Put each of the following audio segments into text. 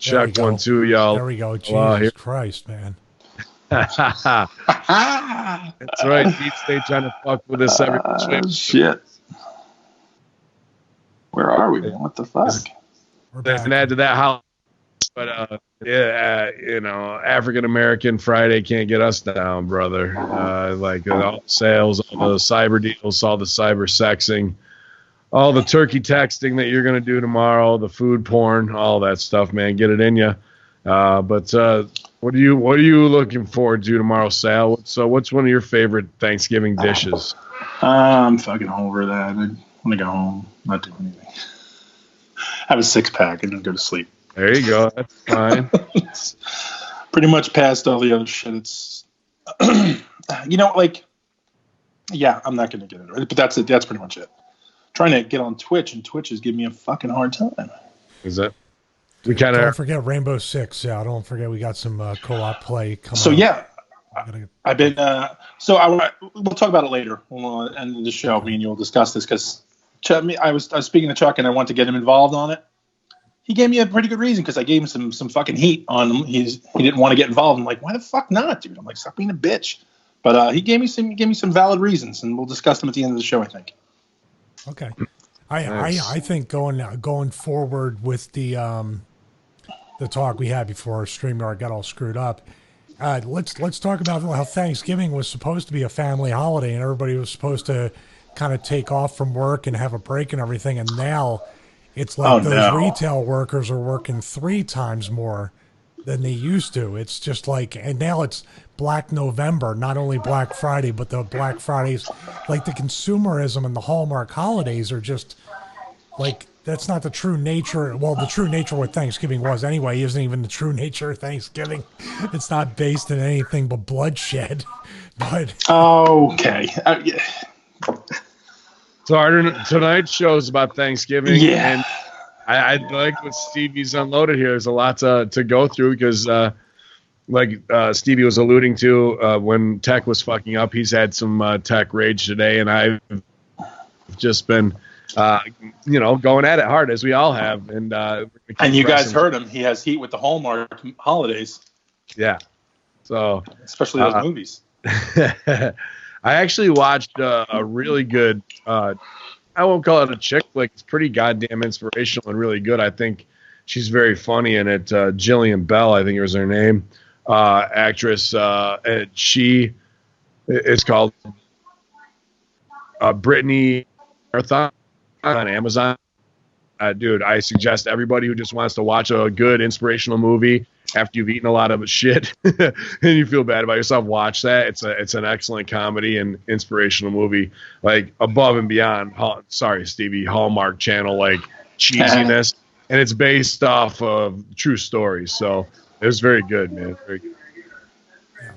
Check 1, 2, y'all. There we go. Jesus Christ, man. That's right. Deep State trying to fuck with us every shit. Where are we, man? What the fuck? And add to that how, but African American Friday can't get us down, brother. All the sales, all the cyber deals, all the cyber sexing, all the turkey texting that you're gonna do tomorrow, the food porn, all that stuff, man. Get it in you. But what are you looking forward to tomorrow, Sal? What's one of your favorite Thanksgiving dishes? I'm fucking over that. I want to go home, not do anything. Have a 6-pack and then go to sleep. There you go. That's fine. It's pretty much past all the other shit. It's, I'm not going to get into it. But that's it. That's pretty much it. Trying to get on Twitch, and Twitch is giving me a fucking hard time. Is that? We kind of don't forget Rainbow Six. Yeah, don't forget we got some co-op play coming. So I've been. We'll talk about it later. We'll end the show. Me and you will discuss this because I was speaking to Chuck and I wanted to get him involved on it. He gave me a pretty good reason because I gave him some fucking heat on him. He didn't want to get involved. I'm like, why the fuck not, dude? I'm like, stop being a bitch. But he gave me some valid reasons, and we'll discuss them at the end of the show, I think. Okay. I think going forward with the talk we had before StreamYard got all screwed up. Let's talk about how Thanksgiving was supposed to be a family holiday and everybody was supposed to kind of take off from work and have a break and everything. And now it's like retail workers are working 3 times more than they used to. It's just like, and now it's Black November, not only Black Friday, but the Black Fridays, like the consumerism and the Hallmark holidays are just like, that's not the true nature. Well, the true nature of what Thanksgiving was anyway isn't even the true nature of Thanksgiving. It's not based in anything but bloodshed. But okay. Yeah. So tonight's show is about Thanksgiving. Yeah. And I like what Stevie's unloaded here. There's a lot to go through because Stevie was alluding to when tech was fucking up, he's had some tech rage today, and I've just been going at it hard as we all have. And you guys heard him. He has heat with the Hallmark holidays. Yeah. So especially those movies. I actually watched a really good, I won't call it a chick flick. It's pretty goddamn inspirational and really good. I think she's very funny in it. Jillian Bell, I think was her name, actress. And it's called Brittany Marathon on Amazon. Dude, I suggest everybody who just wants to watch a good inspirational movie after you've eaten a lot of shit and you feel bad about yourself, watch that. It's an excellent comedy and inspirational movie, like above and beyond. Sorry, Stevie, Hallmark Channel like cheesiness, and it's based off of true stories. So it was very good, man. Very good. Yeah.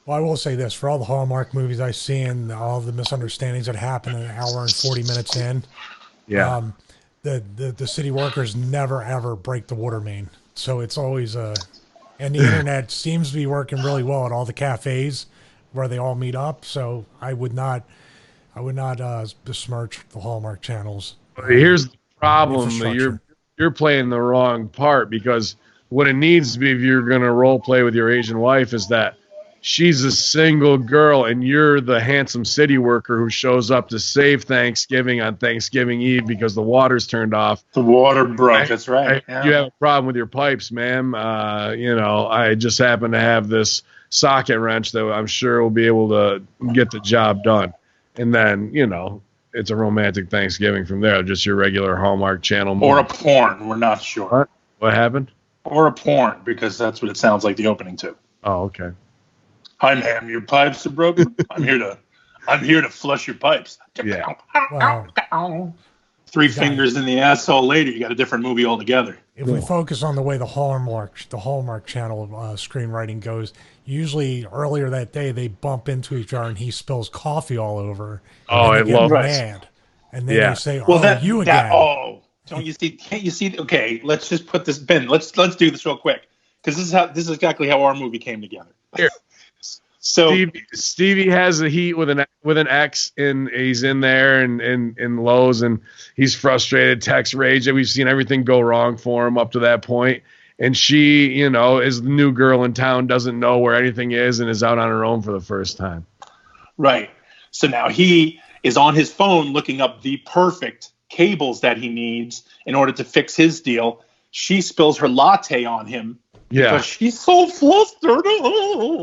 Well, I will say this: for all the Hallmark movies I've seen, all the misunderstandings that happen an hour and 40 minutes in, the city workers never ever break the water main. So it's always and the internet seems to be working really well at all the cafes where they all meet up. So I would not besmirch the Hallmark channels. Here's the problem: you're playing the wrong part, because what it needs to be if you're going to role play with your Asian wife is that she's a single girl and you're the handsome city worker who shows up to save Thanksgiving on Thanksgiving Eve because the water's turned off. The water broke. That's right. Yeah. You have a problem with your pipes, ma'am. I just happen to have this socket wrench that I'm sure will be able to get the job done. And then, it's a romantic Thanksgiving from there. Just your regular Hallmark Channel movie. Or a porn. We're not sure. What happened? Or a porn, because that's what it sounds like the opening to. Oh, okay. Hi, ma'am. Your pipes are broken. I'm here to flush your pipes. Yeah. Wow. 3 fingers in the asshole later, you got a different movie altogether. If we focus on the way the Hallmark Channel of screenwriting goes, usually earlier that day they bump into each other and he spills coffee all over. Oh, I love that. Mad. And then they say, you again. Don't you see? Can't you see? Okay, let's just put this, Ben. Let's do this real quick, because this is exactly how our movie came together. Here. So Stevie has a heat with an ex, and he's in there in Lowe's, and he's frustrated, text rage. We've seen everything go wrong for him up to that point, and she, you know, is the new girl in town, doesn't know where anything is, and is out on her own for the first time. Right. So now he is on his phone looking up the perfect cables that he needs in order to fix his deal. She spills her latte on him. Yeah. Because she's so flustered.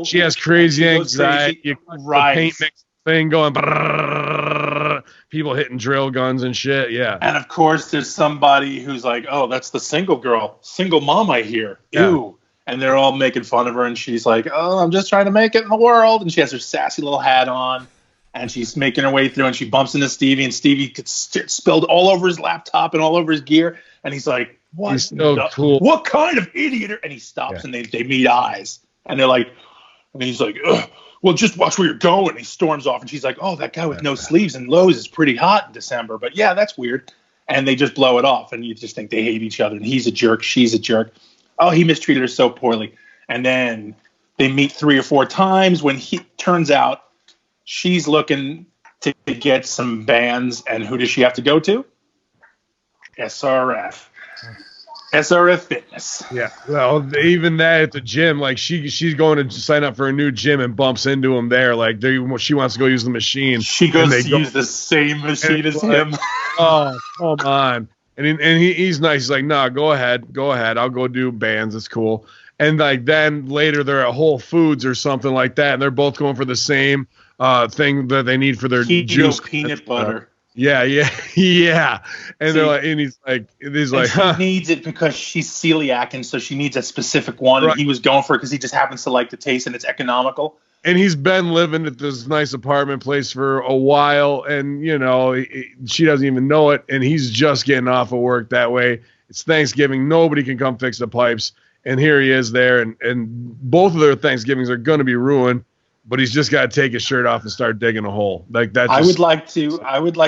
She has crazy anxiety. Right. The paint mix thing going. Brrr, people hitting drill guns and shit. Yeah. And of course, there's somebody who's like, "Oh, that's the single girl, single mom I hear." Yeah. Ew. And they're all making fun of her, and she's like, "Oh, I'm just trying to make it in the world." And she has her sassy little hat on, and she's making her way through, and she bumps into Stevie, and Stevie gets spilled all over his laptop and all over his gear, and he's like, "What? He's so cool. What kind of idiot?" And he stops, and they meet eyes, and they're like, and he's like, "Ugh. Well, just watch where you're going." And he storms off, and she's like, "Oh, that guy with no sleeves and lows is pretty hot in December, but yeah, that's weird." And they just blow it off, and you just think they hate each other, and he's a jerk, she's a jerk. Oh, he mistreated her so poorly. And then they meet 3 or 4 times when he turns out she's looking to get some bands, and who does she have to go to? SRF. SRF Fitness. Yeah. Well, even that at the gym, like she's going to sign up for a new gym and bumps into him there. Like she wants to go use the machine. She goes to use the same machine as him. Oh, come on. And he's nice. He's like, "Nah, go ahead. I'll go do bands. It's cool." And like then later they're at Whole Foods or something like that, and they're both going for the same thing that they need for their juice. Peanut butter. Yeah. And they're like, and he's like, she needs it because she's celiac, and so she needs a specific one. Right. And he was going for it because he just happens to like the taste, and it's economical. And he's been living at this nice apartment place for a while, and you know she doesn't even know it. And he's just getting off of work that way. It's Thanksgiving, nobody can come fix the pipes, and here he is there, and both of their Thanksgivings are going to be ruined. But he's just got to take his shirt off and start digging a hole like that. I would like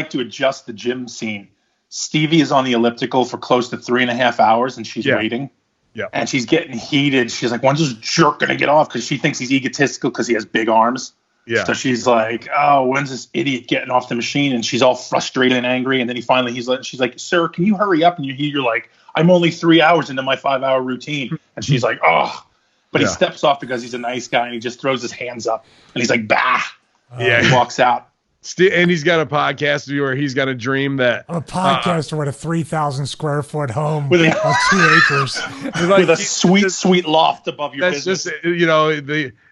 to adjust the gym scene. Stevie is on the elliptical for close to 3.5 hours, and she's waiting. Yeah. And she's getting heated. She's like, "When's this jerk gonna get off?" Because she thinks he's egotistical because he has big arms. Yeah. So she's like, "Oh, when's this idiot getting off the machine?" And she's all frustrated and angry. And then she's like, "Sir, can you hurry up?" And you're like, "I'm only 3 hours into my 5-hour routine." And she's like, "Oh." But he steps off because he's a nice guy, and he just throws his hands up, and he's like, "Bah!" He walks out. And he's got a podcast where he's got a dream that a podcaster with a 3,000 square foot home with 2 acres, with a sweet loft above your business. Just, you know,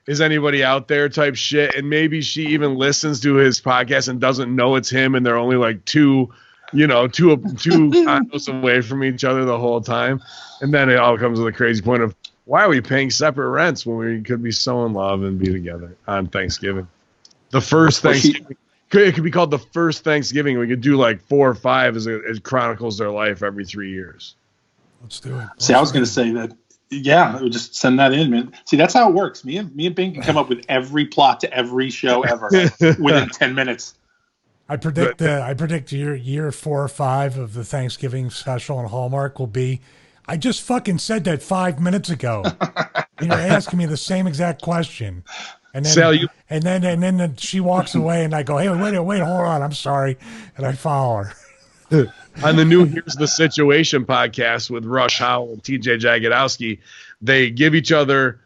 is anybody out there type shit, and maybe she even listens to his podcast and doesn't know it's him, and they're only like two condos away from each other the whole time, and then it all comes to the crazy point of, why are we paying separate rents when we could be so in love and be together on Thanksgiving? The first Thanksgiving. It could be called the first Thanksgiving. We could do like 4 or 5 as it chronicles their life every 3 years. Let's do it. I was going to say that. Yeah, we'll just send that in, man. See, that's how it works. Me and Bing can come up with every plot to every show ever within 10 minutes. I predict year 4 or 5 of the Thanksgiving special on Hallmark will be, I just fucking said that 5 minutes ago. You're asking me the same exact question. And then she walks away, and I go, "Hey, wait, hold on, I'm sorry," and I follow her. On the new Here's the Situation podcast with Rush Howell and TJ Jagodowski, they give each other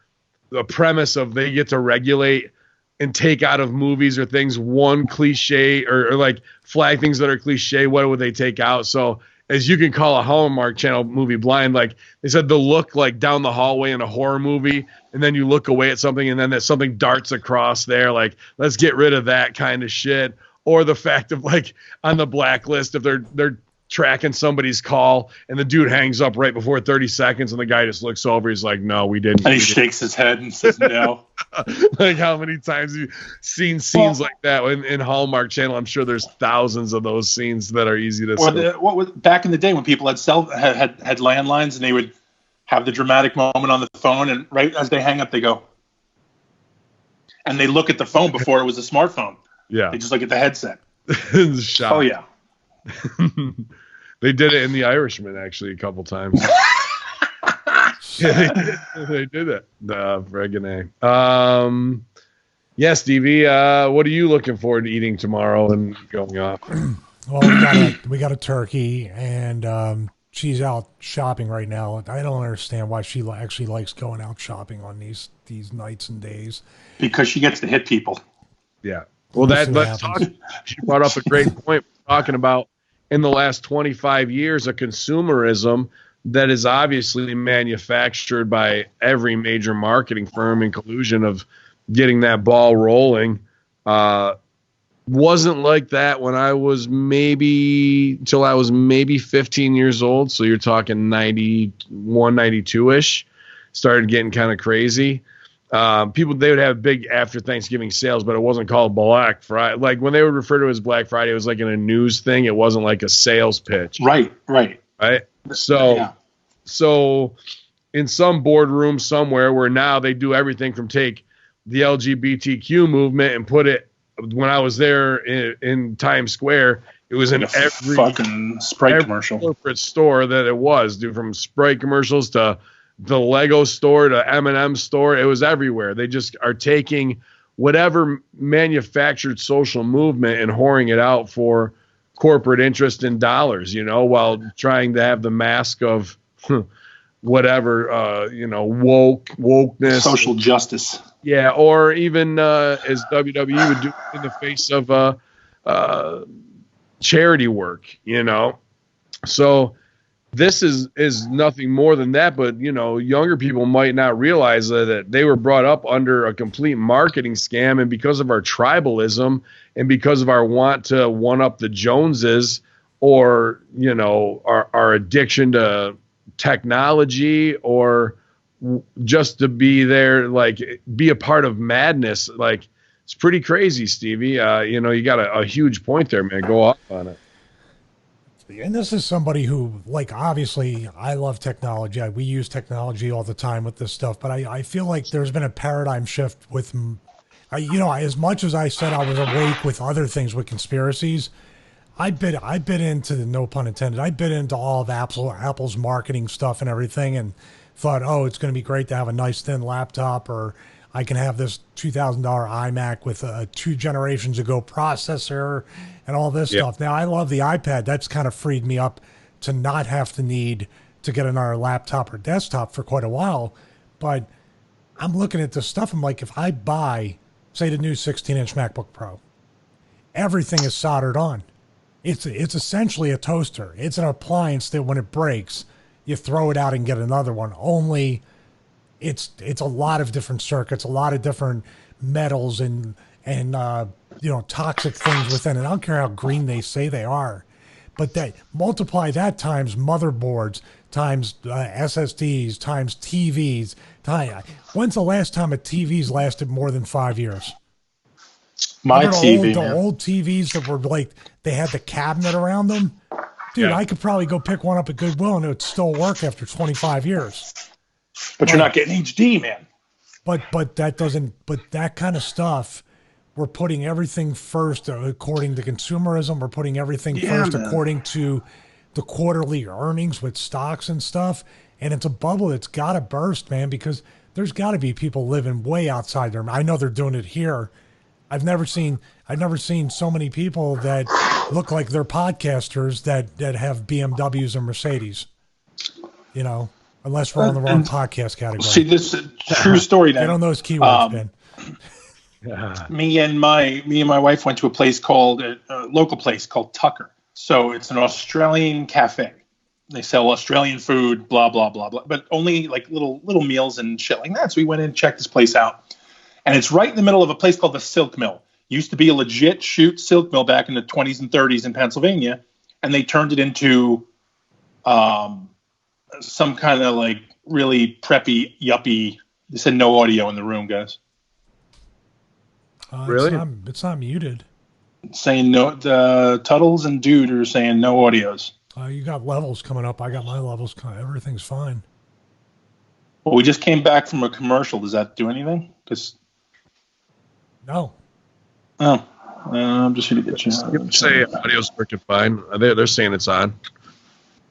the premise of they get to regulate and take out of movies or things one cliche or like flag things that are cliche. What would they take out? So as you can call a Hallmark Channel movie blind, like they said, the look like down the hallway in a horror movie, and then you look away at something, and then that something darts across there. Like, let's get rid of that kind of shit. Or the fact of like on the blacklist, if they're tracking somebody's call and the dude hangs up right before 30 seconds, and the guy just looks over, he's like, "No, we didn't." And he shakes his head and says, "No." Like, how many times have you seen scenes like that in Hallmark Channel? I'm sure there's thousands of those scenes that are easy to see. What was back in the day when people had landlines, and they would have the dramatic moment on the phone, and right as they hang up, they go, and they look at the phone before it was a smartphone. Yeah, they just look at the headset. Oh yeah. They did it in The Irishman actually a couple times. They did it. Friggin' A. Yeah, Stevie, what are you looking forward to eating tomorrow and going off? Well, we got a turkey and she's out shopping right now. I don't understand why she actually likes going out shopping on these nights and days. Because she gets to hit people. Yeah. Well, she brought up a great point talking about in the last 25 years of consumerism that is obviously manufactured by every major marketing firm in collusion of getting that ball rolling. Wasn't like that when I was maybe 15 years old. So you're talking 91, 92-ish. Started getting kind of crazy. People, they would have big after Thanksgiving sales, but it wasn't called Black Friday. Like when they would refer to it as Black Friday, it was like in a news thing. It wasn't like a sales pitch. Right. So in some boardroom somewhere where now they do everything from take the LGBTQ movement and put it, when I was there in Times Square, it was in every fucking Sprite commercial, corporate store that it was, dude, from Sprite commercials to the Lego store to M&M store. It was everywhere. They just are taking whatever manufactured social movement and whoring it out for corporate interest in dollars, while trying to have the mask of whatever, wokeness, social justice. Yeah, or even as WWE would do in the face of charity work, So this is nothing more than that, but, younger people might not realize that they were brought up under a complete marketing scam, and because of our tribalism and because of our want to one-up the Joneses or, our addiction to technology or just to be there, like be a part of madness. Like it's pretty crazy, Stevie. You got a huge point there, man. Go off on it. And this is somebody who, like, obviously I love technology. We use technology all the time with this stuff, but I feel like there's been a paradigm shift with, as much as I said I was awake with other things with conspiracies, I bit into the, no pun intended, I bit into all of Apple's marketing stuff and everything, and thought, oh, it's going to be great to have a nice thin laptop, or I can have this $2,000 iMac with a 2 generations ago processor and all this stuff. Now, I love the iPad. That's kind of freed me up to not have to need to get another laptop or desktop for quite a while. But I'm looking at this stuff. I'm like, if I buy, say, the new 16-inch MacBook Pro, everything is soldered on. It's essentially a toaster. It's an appliance that when it breaks, you throw it out and get another one. Only it's a lot of different circuits, a lot of different metals and toxic things within it. I don't care how green they say they are, but that multiply that times motherboards, times SSDs, times TVs. When's the last time a TV's lasted more than 5 years? The old TVs that were like, they had the cabinet around them. Dude, I could probably go pick one up at Goodwill and it would still work after 25 years. But you're not getting HD, man. But that kind of stuff, we're putting everything first according to consumerism. We're putting everything first according to the quarterly earnings with stocks and stuff. And it's a bubble that's got to burst, man, because there's got to be people living way outside their. I know they're doing it here. I've never seen so many people that look like they're podcasters that have BMWs and Mercedes. Unless we're on the wrong podcast category. See, this is a true story now. Get on those keywords, Ben. Me and my wife went to a place called a local place called Tucker. So it's an Australian cafe. They sell Australian food, blah blah blah blah, but only like little meals and shit like that. So we went in and checked this place out, and it's right in the middle of a place called the Silk Mill. Used to be a legit shoot silk mill back in the 20s and 30s in Pennsylvania, and they turned it into some kind of like really preppy, yuppie. They said no audio in the room, guys. Really? It's not muted. It's saying no. The Tuttles and Dude are saying no audios. You got levels coming up. I got my levels. Everything's fine. Well, we just came back from a commercial. Does that do anything? No. Oh, I'm just going to get you. Say audio's working fine. They're saying it's on.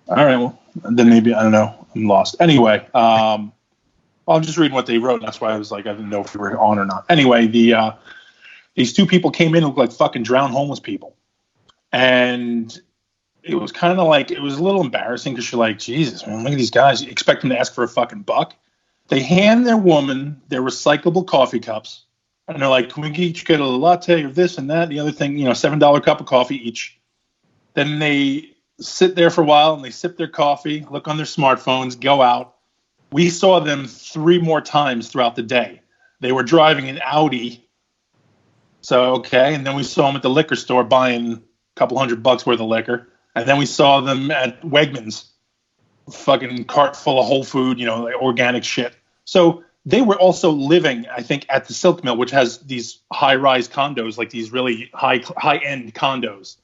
All right. Well, then maybe, I don't know. I'm lost. Anyway, I'm just reading what they wrote. That's why I was like, I didn't know if we were on or not. Anyway, these two people came in and looked like fucking drowned homeless people. And it was kind of like, it was a little embarrassing because you're like, Jesus, man, look at these guys. You expect them to ask for a fucking buck. They hand their woman their recyclable coffee cups, and they're like, can we each get a latte of this and that, and the other thing, $7 cup of coffee each. Then they sit there for a while, and they sip their coffee, look on their smartphones, go out. We saw them 3 more times throughout the day. They were driving an Audi. So, okay, and then we saw them at the liquor store buying a couple $100 worth of liquor. And then we saw them at Wegmans, fucking cart full of whole food, like organic shit. So they were also living, I think, at the Silk Mill, which has these high-rise condos, like these really high-end condos.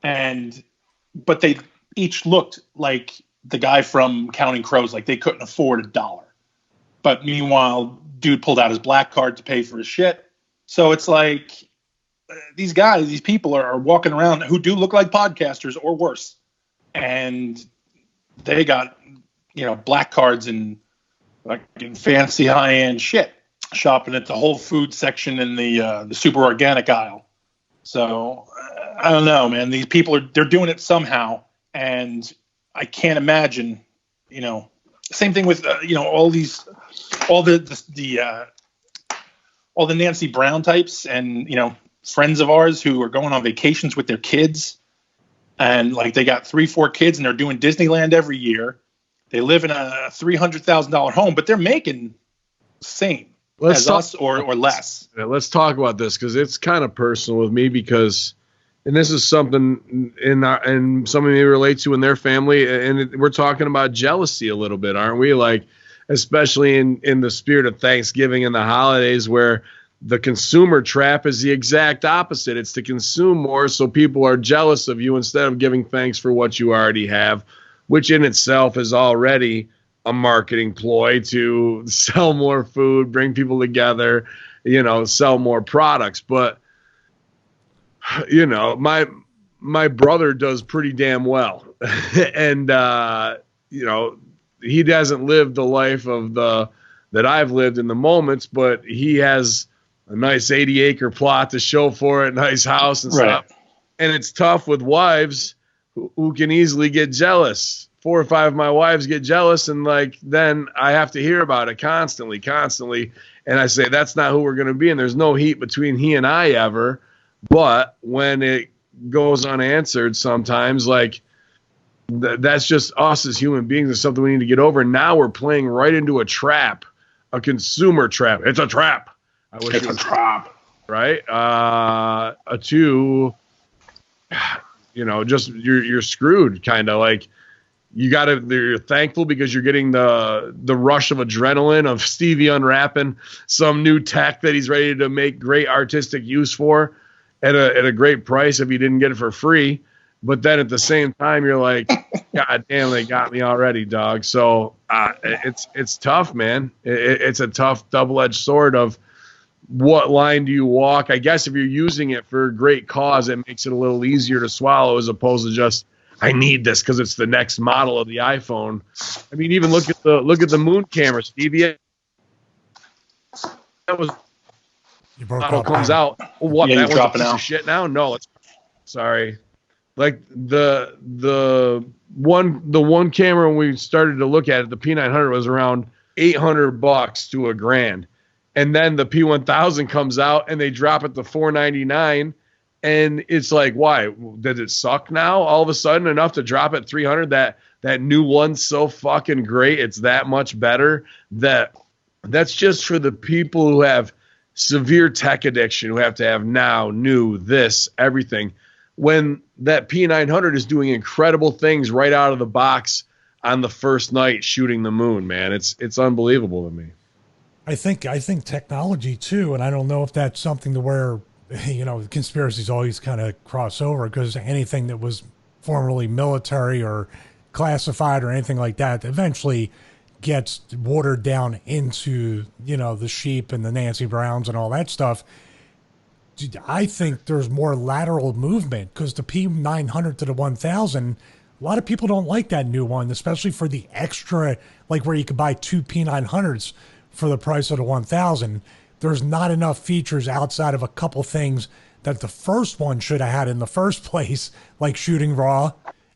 But they each looked like the guy from Counting Crows, like they couldn't afford $1. But meanwhile, dude pulled out his black card to pay for his shit. So it's like these guys, these people are walking around who do look like podcasters or worse. And they got, black cards and like in fancy high-end shit, shopping at the Whole Foods section in the super organic aisle. So I don't know, man. These people they're doing it somehow, and I can't imagine. Same thing with all the Nancy Brown types, and friends of ours who are going on vacations with their kids, and like they got 3-4 kids, and they're doing Disneyland every year. They live in a $300,000 home, but they're making the same as us or less. Yeah, let's talk about this because it's kind of personal with me because, and this is something and somebody may relate to in their family, and we're talking about jealousy a little bit, aren't we? Like, especially in the spirit of Thanksgiving and the holidays, where the consumer trap is the exact opposite. It's to consume more, so people are jealous of you instead of giving thanks for what you already have, which in itself is already a marketing ploy to sell more food, bring people together, sell more products. But, my brother does pretty damn well. And, he hasn't lived the life that I've lived in the moments, but he has a nice 80-acre plot to show for it, nice house and stuff. And it's tough with wives who can easily get jealous. 4 or 5 of my wives get jealous, and then I have to hear about it constantly. And I say, that's not who we're going to be. And there's no heat between he and I ever. But when it goes unanswered, sometimes that's just us as human beings. It's something we need to get over. And now we're playing right into a trap, a consumer trap. It's a trap. I wish it's a trap. Right? Just you're screwed, kind of you're thankful because you're getting the rush of adrenaline of Stevie unwrapping some new tech that he's ready to make great artistic use for at a great price if you didn't get it for free. But then at the same time, you're like, God damn, they got me already, dog. So it's tough, man. It's a tough double-edged sword of what line do you walk. I guess if you're using it for a great cause, it makes it a little easier to swallow as opposed to just, I need this because it's the next model of the iPhone. I mean, even look at the moon camera, Stevie. That was model comes out. What? Yeah, that was a piece of shit now? No, sorry. Like the one camera when we started to look at it, the P900 was around $800 to $1,000, and then the P1000 comes out and they drop it to $499, and it's like, why? Did it suck now all of a sudden enough to drop at $300? That new one's so fucking great, it's that much better. That's just for the people who have severe tech addiction, who have to have now, new, this, everything. When that P900 is doing incredible things right out of the box on the first night shooting the moon, man. It's unbelievable to me. I think technology too, and I don't know if that's something to where, conspiracies always kind of cross over, because anything that was formerly military or classified or anything like that eventually gets watered down into, the sheep and the Nancy Browns and all that stuff. I think there's more lateral movement, because the P900 to the 1000, a lot of people don't like that new one, especially for the extra, like where you could buy 2 P900s for the price of the 1000. There's not enough features outside of a couple things that the first one should have had in the first place, like shooting raw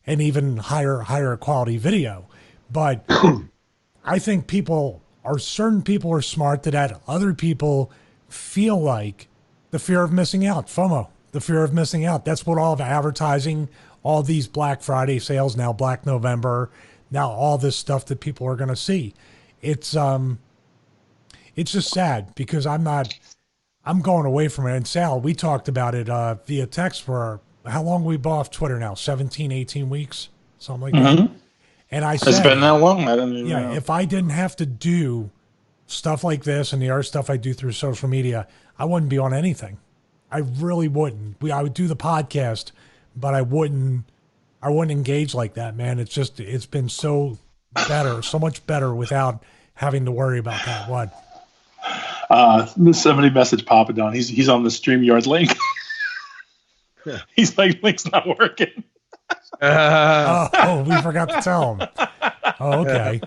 and even higher quality video. But I think certain people are smart that other people feel like the fear of missing out, FOMO, the fear of missing out. That's what all of advertising, all these Black Friday sales, now Black November, now all this stuff that people are going to see. It's just sad because I'm going away from it. And Sal, we talked about it via text for how long we been off Twitter now? 17, 18 weeks, something like that. And I said, it's been that long. I don't even know. If I didn't have to do stuff like this and the other stuff I do through social media, I wouldn't be on anything. I really wouldn't. I would do the podcast, but I wouldn't engage like that, man. It's been so much better without having to worry about that. What? Somebody messaged Papa Don. He's on the StreamYard link. He's like, link's not working. We forgot to tell him. Oh, okay.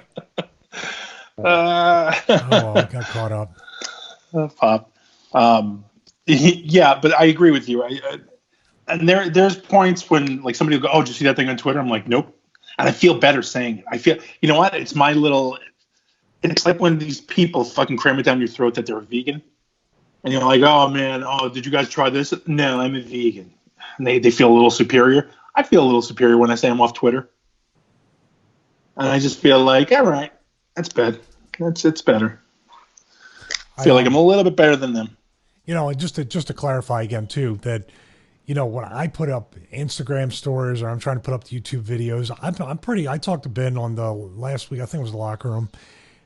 I got caught up. Pop. Yeah, but I agree with you. And there's points when like somebody will go, "Oh, did you see that thing on Twitter?" I'm like, "Nope," and I feel better saying it. I feel, you know what? It's my little. It's like when these people fucking cram it down your throat that they're a vegan, and you're like, "Oh man, did you guys try this?" No, I'm a vegan. And they feel a little superior. I feel a little superior when I say I'm off Twitter, and I just feel like, all right, that's bad. It's better. I feel like I'm a little bit better than them. Just to clarify again too, that when I put up Instagram stories or I'm trying to put up YouTube videos, I talked to Ben on the last week, I think it was the locker room,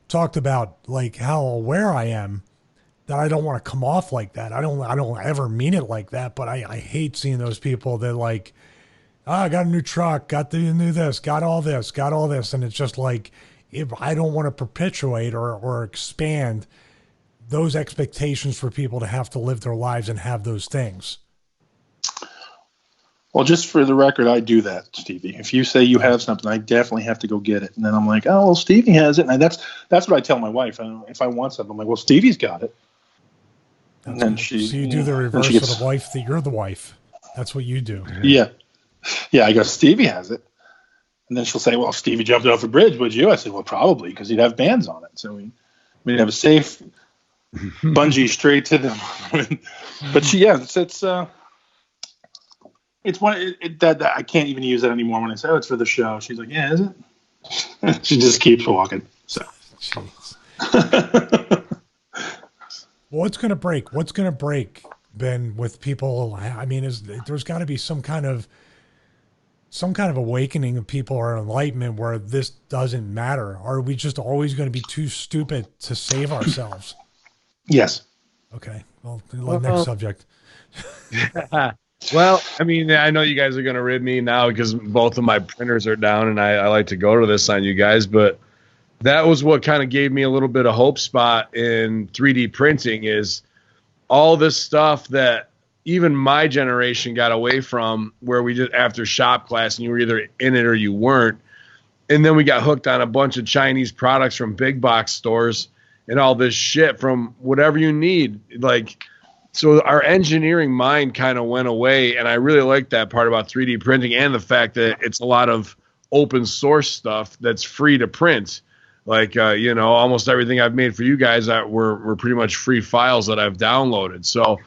talked about like how aware I am that I don't want to come off like that. I don't ever mean it like that, but I hate seeing those people that like, I got a new truck, got the new this, got all this. And it's just like, if I don't want to perpetuate or expand those expectations for people to have to live their lives and have those things. Well, just for the record, I do that, Stevie. If you say you have something, I definitely have to go get it. And then I'm like, oh, well, Stevie has it. And that's what I tell my wife. If I want something, I'm like, well, Stevie's got it. And then so you do the reverse of the wife that you're the wife. That's what you do. Yeah. Yeah, I go, Stevie has it. And then she'll say, well, if Stevie jumped off a bridge, would you? I said, well, probably, because he'd have bands on it. So we'd have a safe bungee straight to them. But it's one that I can't even use it anymore when I say, oh, it's for the show. She's like, yeah, is it? She just keeps walking. So. What's going to break? What's going to break, Ben, with people? I mean, there's got to be some kind of awakening of people or enlightenment where this doesn't matter. Are we just always going to be too stupid to save ourselves? Yes. Okay. Well, next subject. Well, I mean, I know you guys are going to rid me now because both of my printers are down and I like to go to this on you guys, but that was what kind of gave me a little bit of hope spot in 3D printing is all this stuff that even my generation got away from, where we did after shop class and you were either in it or you weren't. And then we got hooked on a bunch of Chinese products from big box stores and all this shit from whatever you need. Like, so our engineering mind kind of went away. And I really like that part about 3D printing and the fact that it's a lot of open source stuff that's free to print. Like, almost everything I've made for you guys were pretty much free files that I've downloaded. So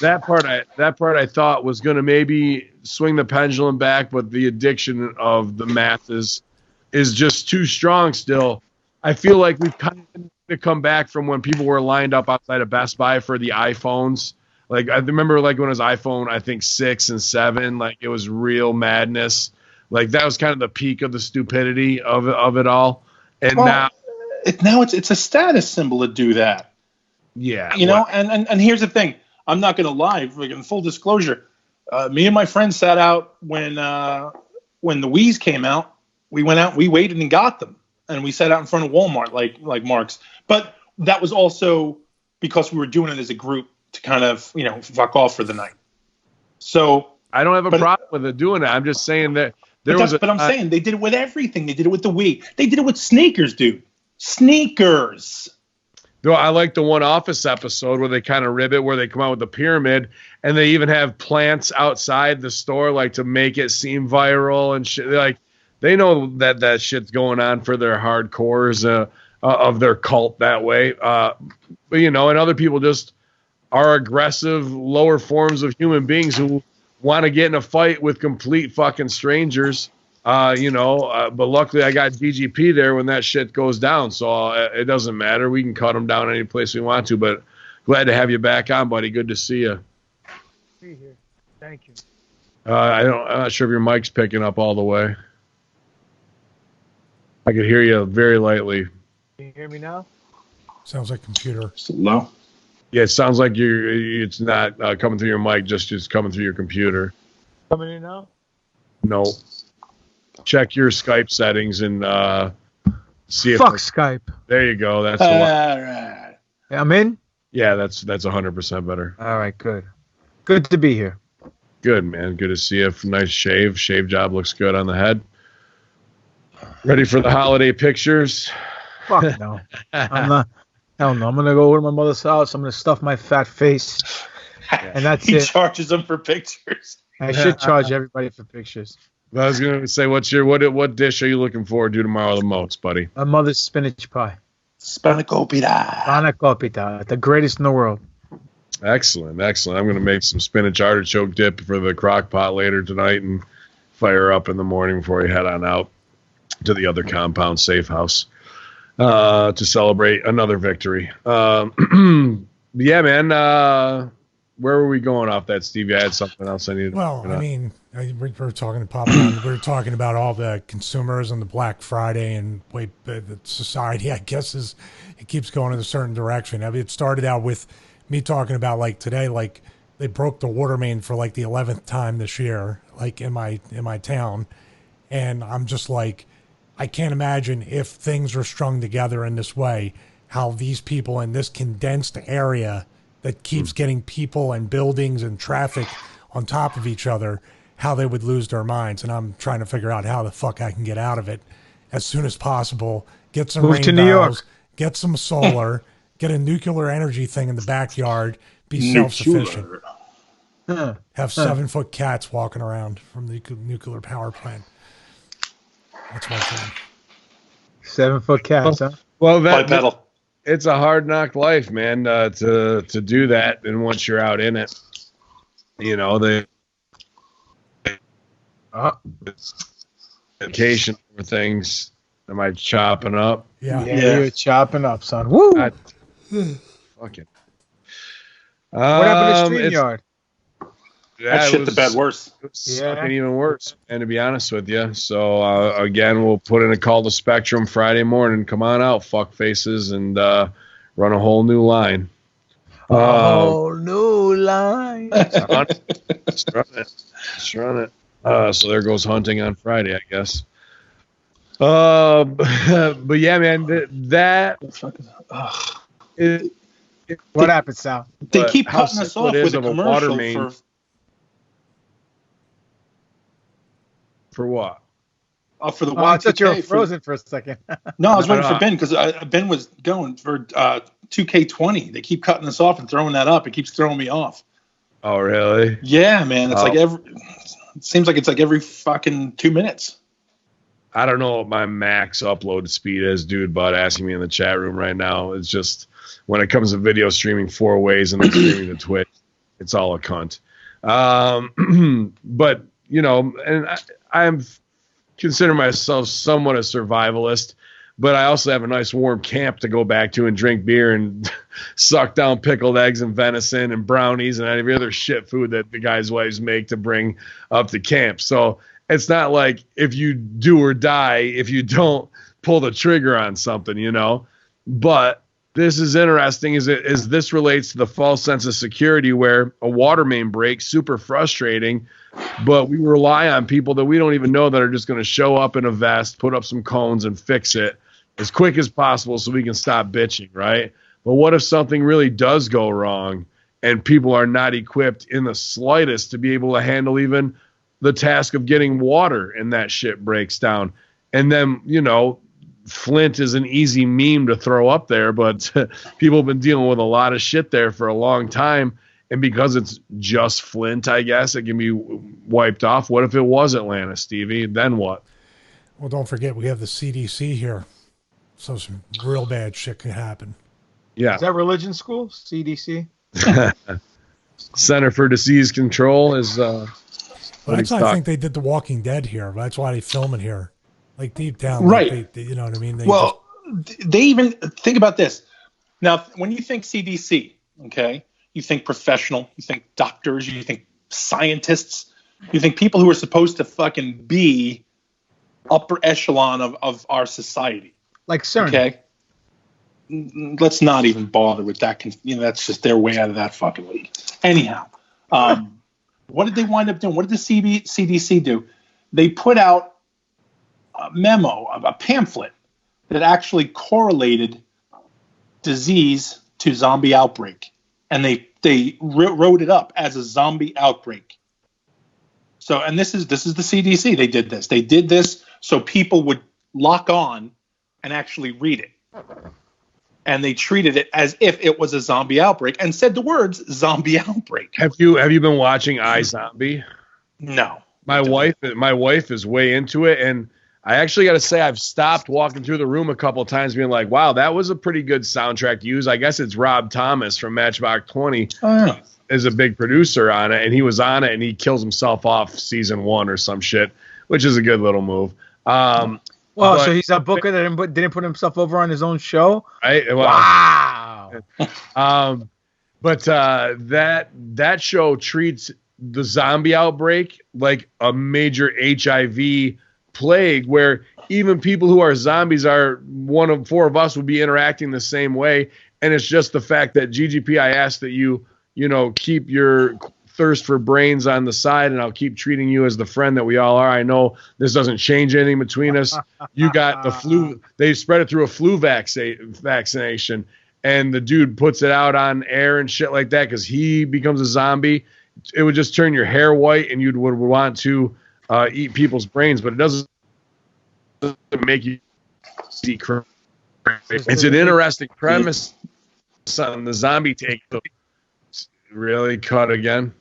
that part I thought was going to maybe swing the pendulum back, but the addiction of the masses is just too strong still. I feel like we've kind of come back from when people were lined up outside of Best Buy for the iPhones. Like, I remember like when it was iPhone, I think 6 and 7, like it was real madness. Like that was kind of the peak of the stupidity of it all. And now it's a status symbol to do that. Yeah. And here's the thing. I'm not going to lie. In full disclosure, me and my friends sat out when the Wii's came out. We went out, we waited and got them. And we sat out in front of Walmart like Mark's. But that was also because we were doing it as a group to kind of, fuck off for the night. So I don't have a problem with it doing it. I'm just saying that But I'm saying they did it with everything. They did it with the Wii. They did it with sneakers, dude. Sneakers. Though I like the one Office episode where they kind of rib it, where they come out with the pyramid, and they even have plants outside the store, like to make it seem viral and shit. Like they know that shit's going on for their hardcores of their cult that way. But and other people just are aggressive, lower forms of human beings who want to get in a fight with complete fucking strangers. But luckily I got DGP there when that shit goes down, so it doesn't matter. We can cut them down any place we want to, but glad to have you back on, buddy. Good to see you. Be here. Thank you. I'm not sure if your mic's picking up all the way. I could hear you very lightly. Can you hear me now? Sounds like computer. Low. Yeah, it sounds like it's not coming through your mic, just coming through your computer. Coming in now? No. Check your Skype settings and see if Skype. There you go. That's all right. I'm in? Yeah, that's 100% better. All right, good. Good to be here. Good, man. Good to see you. Nice shave. Shave job looks good on the head. Ready for the holiday pictures? Fuck no. I'm not. Hell no. I'm going to go over to my mother's house. I'm going to stuff my fat face. And that's he it. Charges them for pictures. I should charge everybody for pictures. I was going to say, what dish are you looking forward to tomorrow the most, buddy? My mother's spinach pie. Spanakopita. The greatest in the world. Excellent. I'm going to make some spinach artichoke dip for the crock pot later tonight and fire up in the morning before we head on out to the other compound safe house to celebrate another victory. Yeah, man. Where were we going off that, Steve? I had something else I needed. Well, I mean, we were talking to Papa. We were talking about all the consumers and the Black Friday and the society. I guess it keeps going in a certain direction. I mean, it started out with me talking about like today, like they broke the water main for like the 11th time this year, like in my town, and I'm just like, I can't imagine if things are strung together in this way, how these people in this condensed area that keeps getting people and buildings and traffic on top of each other, how they would lose their minds. And I'm trying to figure out how the fuck I can get out of it as soon as possible. Get some rain barrels, get some solar, get a nuclear energy thing in the backyard, be self-sufficient. Have 7-foot cats walking around from the nuclear power plant. That's my thing. 7-foot cats, huh? Well, metal. It's a hard knock life, man, to do that. And once you're out in it, the vacation for things. Am I chopping up? Yeah, you're chopping up, son. Woo! Fuck it. What happened to StreamYard? That shit the bed worse. It's fucking even worse, and to be honest with you. So, again, we'll put in a call to Spectrum Friday morning. Come on out, fuck faces, and run a whole new line. Whole new line. Let's run it. So there goes hunting on Friday, I guess. But yeah, man, What happened, Sal? They keep cutting us off with a commercial for what? For the I thought you were frozen for a second. No, I was waiting for Ben because Ben was going for 2K20. They keep cutting us off and throwing that up. It keeps throwing me off. Oh, really? Yeah, man. It's it seems like it's like every fucking 2 minutes. I don't know what my max upload speed is, dude, but asking me in the chat room right now. It's just when it comes to video streaming 4 ways and then streaming to Twitch, it's all a cunt. But, and I consider myself somewhat a survivalist, but I also have a nice warm camp to go back to and drink beer and suck down pickled eggs and venison and brownies and every other shit food that the guys' wives make to bring up to camp. So it's not like if you do or die if you don't pull the trigger on something, But this is interesting as this relates to the false sense of security where a water main breaks, super frustrating, but we rely on people that we don't even know that are just going to show up in a vest, put up some cones, and fix it as quick as possible so we can stop bitching, right? But what if something really does go wrong and people are not equipped in the slightest to be able to handle even the task of getting water and that shit breaks down? And then, Flint is an easy meme to throw up there, but people have been dealing with a lot of shit there for a long time. And because it's just Flint, I guess it can be wiped off. What if it was Atlanta, Stevie? Then what? Well, don't forget, we have the CDC here. So some real bad shit can happen. Yeah. Is that religion school? CDC? Center for Disease Control is. Well, that's why I think they did The Walking Dead here. That's why they film it here. Like deep down. Right. Like you know what I mean? They even think about this. Now, when you think CDC, okay, you think professional, you think doctors, you think scientists, you think people who are supposed to fucking be upper echelon of our society. Like CERN. Okay. Let's not even bother with that. That's just their way out of that fucking league. Anyhow, what did they wind up doing? What did the CDC do? They put out a memo, a pamphlet that actually correlated disease to zombie outbreak, and they wrote it up as a zombie outbreak. So, and this is the CDC. They did this so people would lock on and actually read it. And they treated it as if it was a zombie outbreak and said the words zombie outbreak. Have you been watching iZombie? No. My wife is way into it, and I actually got to say I've stopped walking through the room a couple of times being like, wow, that was a pretty good soundtrack to use. I guess it's Rob Thomas from Matchbox 20 is a big producer on it, and he was on it, and he kills himself off season 1 or some shit, which is a good little move. So he's a booker that didn't put himself over on his own show? Wow. But that show treats the zombie outbreak like a major HIV plague, where even people who are zombies are one of 4 of us would be interacting the same way. And it's just the fact that GGP, I ask that you keep your thirst for brains on the side, and I'll keep treating you as the friend that we all are. I know this doesn't change anything between us. You got the flu. They spread it through a flu vaccination, and the dude puts it out on air and shit like that because he becomes a zombie. It would just turn your hair white, and you would want to eat people's brains, but it doesn't make you see crime. It's an interesting premise on the zombie take. Really cut again?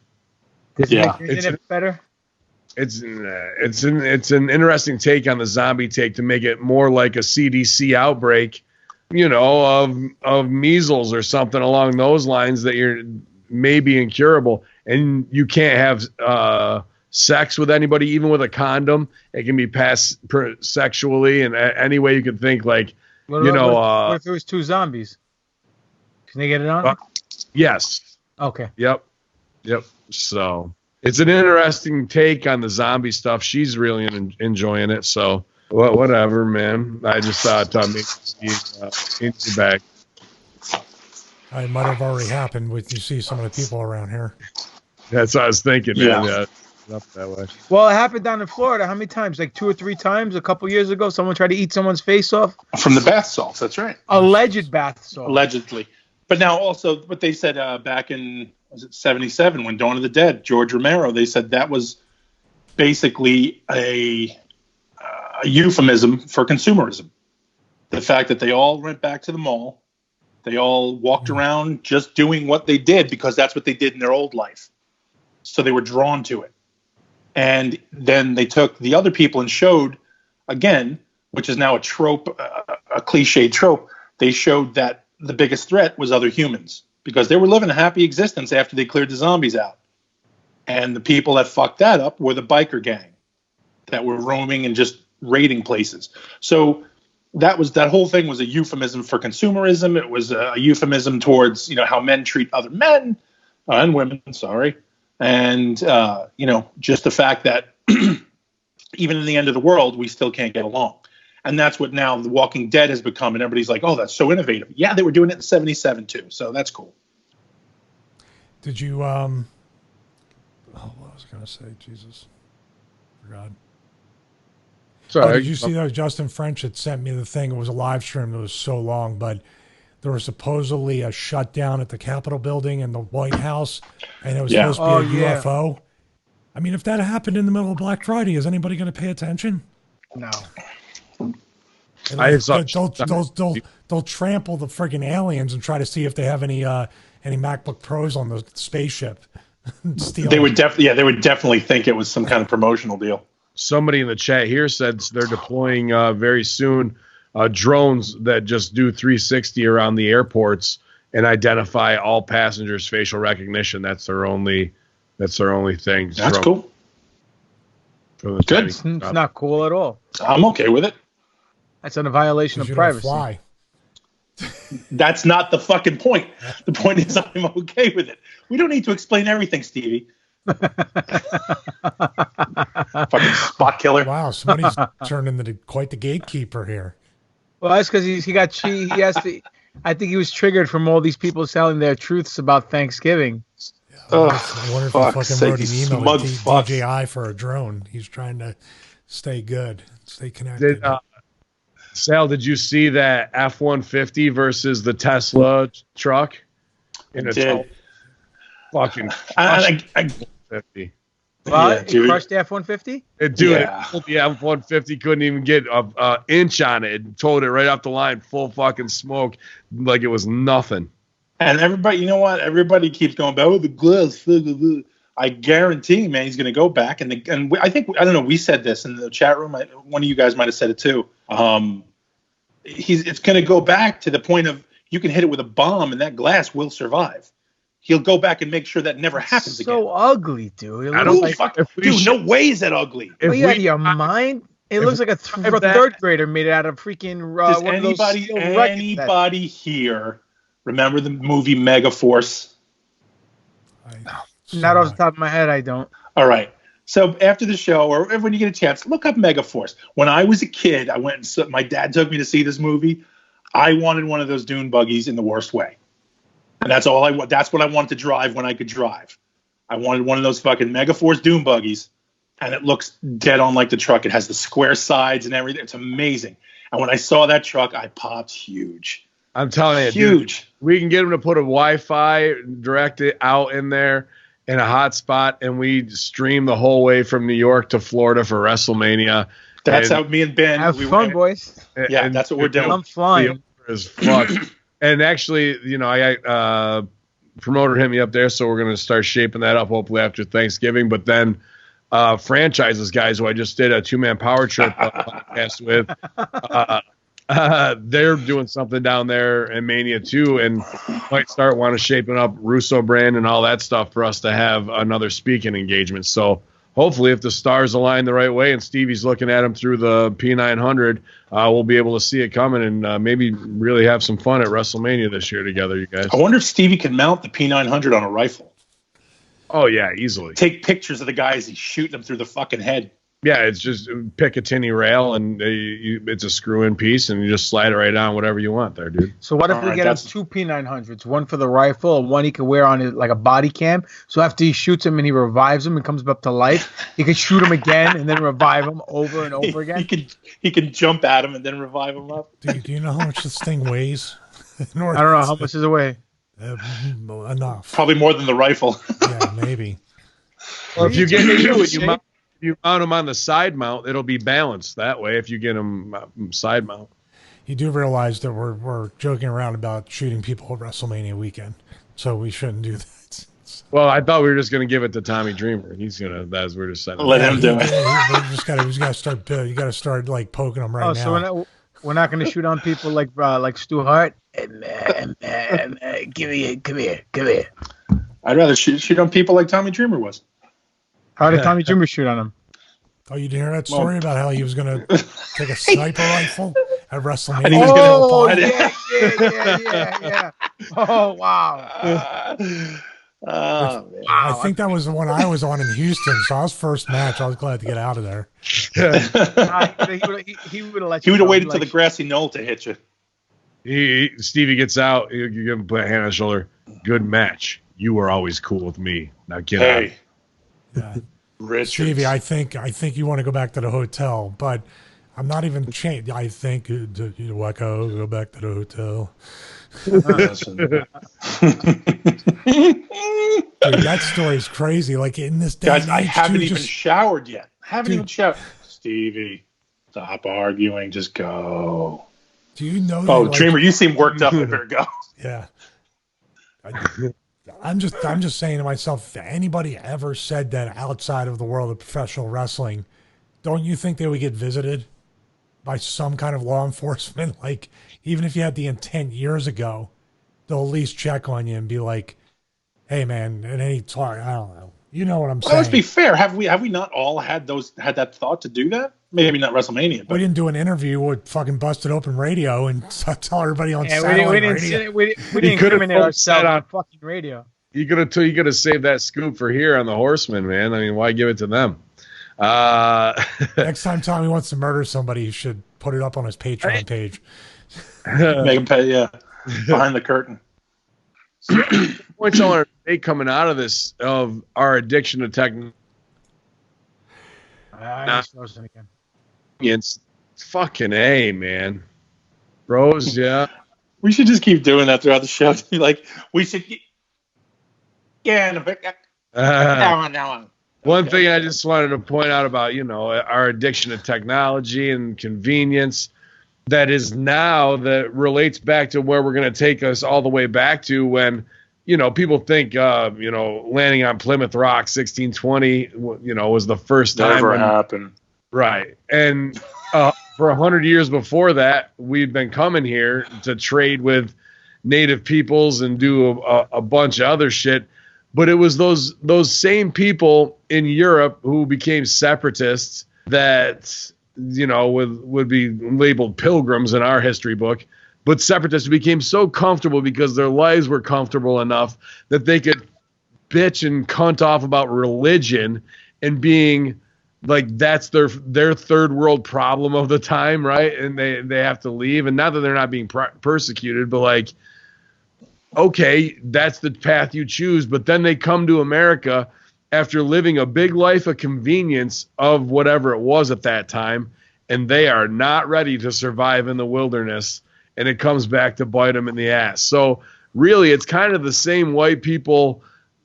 Isn't it better? It's an interesting take on the zombie take to make it more like a CDC outbreak, of measles or something along those lines that you're maybe incurable, and you can't have sex with anybody, even with a condom. It can be passed sexually, and any way you could think. Like, what if it was 2 zombies? Can they get it on? Yes. Okay. Yep. So it's an interesting take on the zombie stuff. She's really enjoying it. So whatever, man. I just thought in the bag. It might have already happened with you see some of the people around here. That's what I was thinking, man. Yeah. Up that way. Well, it happened down in Florida. How many times? Like 2 or 3 times a couple years ago. Someone tried to eat someone's face off. From the bath salts. That's right. Alleged bath salts. Allegedly. But now also what they said back in, was it 77 when Dawn of the Dead, George Romero, they said that was basically a euphemism for consumerism. The fact that they all went back to the mall, they all walked around just doing what they did because that's what they did in their old life. So they were drawn to it. And then they took the other people and showed, again, which is now a trope, a cliche trope, they showed that the biggest threat was other humans because they were living a happy existence after they cleared the zombies out. And the people that fucked that up were the biker gang that were roaming and just raiding places. So that whole thing was a euphemism for consumerism. It was a euphemism towards, how men treat other men and women, sorry. And, just the fact that even in the end of the world, we still can't get along. And that's what now The Walking Dead has become. And everybody's like, oh, that's so innovative. Yeah, they were doing it in 77 too. So that's cool. Did you, what was I going to say? Jesus. Forgot. Sorry. Did you see that? Justin French had sent me the thing. It was a live stream. It was so long, but there was supposedly a shutdown at the Capitol building and the White House. And it was supposed to be a UFO. I mean, if that happened in the middle of Black Friday, is anybody going to pay attention? No. They'll trample the friggin' aliens and try to see if they have any MacBook Pros on the spaceship. They would definitely think it was some kind of promotional deal. Somebody in the chat here said they're deploying very soon drones that just do 360 around the airports and identify all passengers' facial recognition. That's their only thing. That's cool. Good. It's not cool at all. I'm okay with it. That's a violation of privacy. Fly. That's not the fucking point. The point is I'm okay with it. We don't need to explain everything, Stevie. Fucking spot killer. Wow, somebody's turned into quite the gatekeeper here. Well, that's because he got cheated. He has to. I think he was triggered from all these people selling their truths about Thanksgiving. I wonder if he fucking wrote an email to DJI for a drone. He's trying to stay good, stay connected. Sal, did you see that F-150 versus the Tesla truck? Did. Fucking F-150. It crushed the F-150? The F-150 couldn't even get an inch on it. It towed it right off the line, full fucking smoke, like it was nothing. And everybody, you know what? Everybody keeps going about the glass. I guarantee, man, he's going to go back. And I think, I don't know, we said this in the chat room. One of you guys might have said it too. It's going to go back to the point of you can hit it with a bomb and that glass will survive. He'll go back and make sure that never happens again. So ugly, dude. Dude, no way is that ugly. Are you out of your mind? It looks like a third grader made it out of freaking does anybody here remember the movie Megaforce? Not off the top of my head, I don't. All right. So after the show, or when you get a chance, look up Megaforce. When I was a kid, my dad took me to see this movie. I wanted one of those dune buggies in the worst way. And that's what I wanted to drive when I could drive. I wanted one of those fucking Megaforce dune buggies. And it looks dead on like the truck. It has the square sides and everything. It's amazing. And when I saw that truck, I popped huge. I'm telling you, huge. Dude, we can get them to put a Wi-Fi directed out in there in a hot spot, and we stream the whole way from New York to Florida for WrestleMania. That's how me and Ben have fun, boys. Yeah, that's what we're doing. I'm flying. As fuck. And actually, I promoter hit me up there, so we're going to start shaping that up hopefully after Thanksgiving. But then franchises guys who I just did a 2-man power trip podcast with, they're doing something down there in Mania 2 and might start shaping up Russo brand and all that stuff for us to have another speaking engagement. So hopefully if the stars align the right way and Stevie's looking at them through the P900, we'll be able to see it coming and maybe really have some fun at WrestleMania this year together, you guys. I wonder if Stevie can mount the P900 on a rifle. Oh, yeah, easily. Take pictures of the guys he's shooting them through the fucking head. Yeah, it's just Picatinny rail, and it's a screw-in piece, and you just slide it right on whatever you want there, dude. So what if we get him 2 P900s, one for the rifle and one he could wear on like a body cam? So after he shoots him and he revives him and comes up to life, he could shoot him again and then revive him over and over again? He can jump at him and then revive him up. Do you know how much this thing weighs? I don't know. How much does it weigh? Enough. Probably more than the rifle. Yeah, maybe. Well, if you get you mount them on the side mount, it'll be balanced that way if you get them side mount. You do realize that we're joking around about shooting people at WrestleMania weekend, so we shouldn't do that. Well, I thought we were just going to give it to Tommy Dreamer. We're just saying. Let him do it. We just start. You got to start like poking them now. So we're not going to shoot on people like Stu Hart. Come here. I'd rather shoot on people like Tommy Dreamer was. How did Tommy Dreamer shoot on him? Oh, you didn't hear that story about how he was going to take a sniper rifle at WrestleMania? And he was yeah. Oh, wow. I think that was the one I was on in Houston. So I was first match. I was glad to get out of there. He would have waited till the grassy knoll to hit you. Stevie gets out. You give him a hand on the shoulder. Good match. You were always cool with me. Now get out. Yeah. Stevie, I think you want to go back to the hotel, but I'm not even changed. I think Wacko, go back to the hotel. Dude, that story's crazy. Like in this day, guys, I haven't even showered yet. Even showered. Stevie, Stop arguing. Just go. Do you know? Oh, Dreamer, you seem worked up. I better go. Yeah. I'm just saying to myself, if anybody ever said that outside of the world of professional wrestling, don't you think they would get visited by some kind of law enforcement? Like, even if you had the intent years ago, they'll at least check on you and be like, "Hey, man," and any talk. I don't know. You know what I'm saying? Let's be fair. Have we not all had that thought to do that? Maybe not WrestleMania. But we didn't do an interview with fucking Busted Open Radio and tell everybody on satellite radio. We didn't incriminate ourselves on fucking radio. You could have saved that scoop for here on the Horsemen, man. I mean, why give it to them? Next time Tommy wants to murder somebody, he should put it up on his Patreon page. Make him pay, yeah. Behind the curtain. So, points I want to make coming out of this of our addiction to technology. It's fucking A, man. Bros, yeah. We should just keep doing that throughout the show. Like, we should. One thing I just wanted to point out about, our addiction to technology and convenience that is now that relates back to where we're going to take us all the way back to when, people think, landing on Plymouth Rock 1620, was the first time. Never happened. Right. And for 100 years before that, we'd been coming here to trade with native peoples and do a bunch of other shit. But it was those same people in Europe who became separatists that, would be labeled pilgrims in our history book. But separatists became so comfortable because their lives were comfortable enough that they could bitch and cunt off about religion and being like that's their third world problem of the time, right? And they have to leave. And not that they're not being persecuted, but like, okay, that's the path you choose. But then they come to America after living a big life of convenience of whatever it was at that time, and they are not ready to survive in the wilderness, and it comes back to bite them in the ass. So really, it's kind of the same white people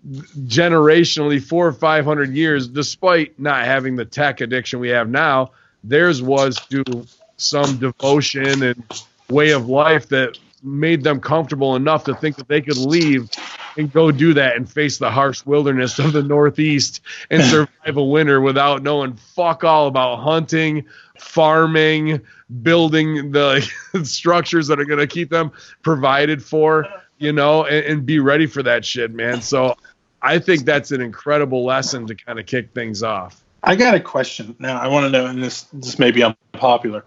generationally 400 or 500 years, despite not having the tech addiction we have now. Theirs was to some devotion and way of life that made them comfortable enough to think that they could leave and go do that and face the harsh wilderness of the Northeast and survive a winter without knowing fuck all about hunting, farming, building the structures that are going to keep them provided for, and be ready for that shit, man. So I think that's an incredible lesson to kind of kick things off. I got a question now. I want to know, and this may be unpopular.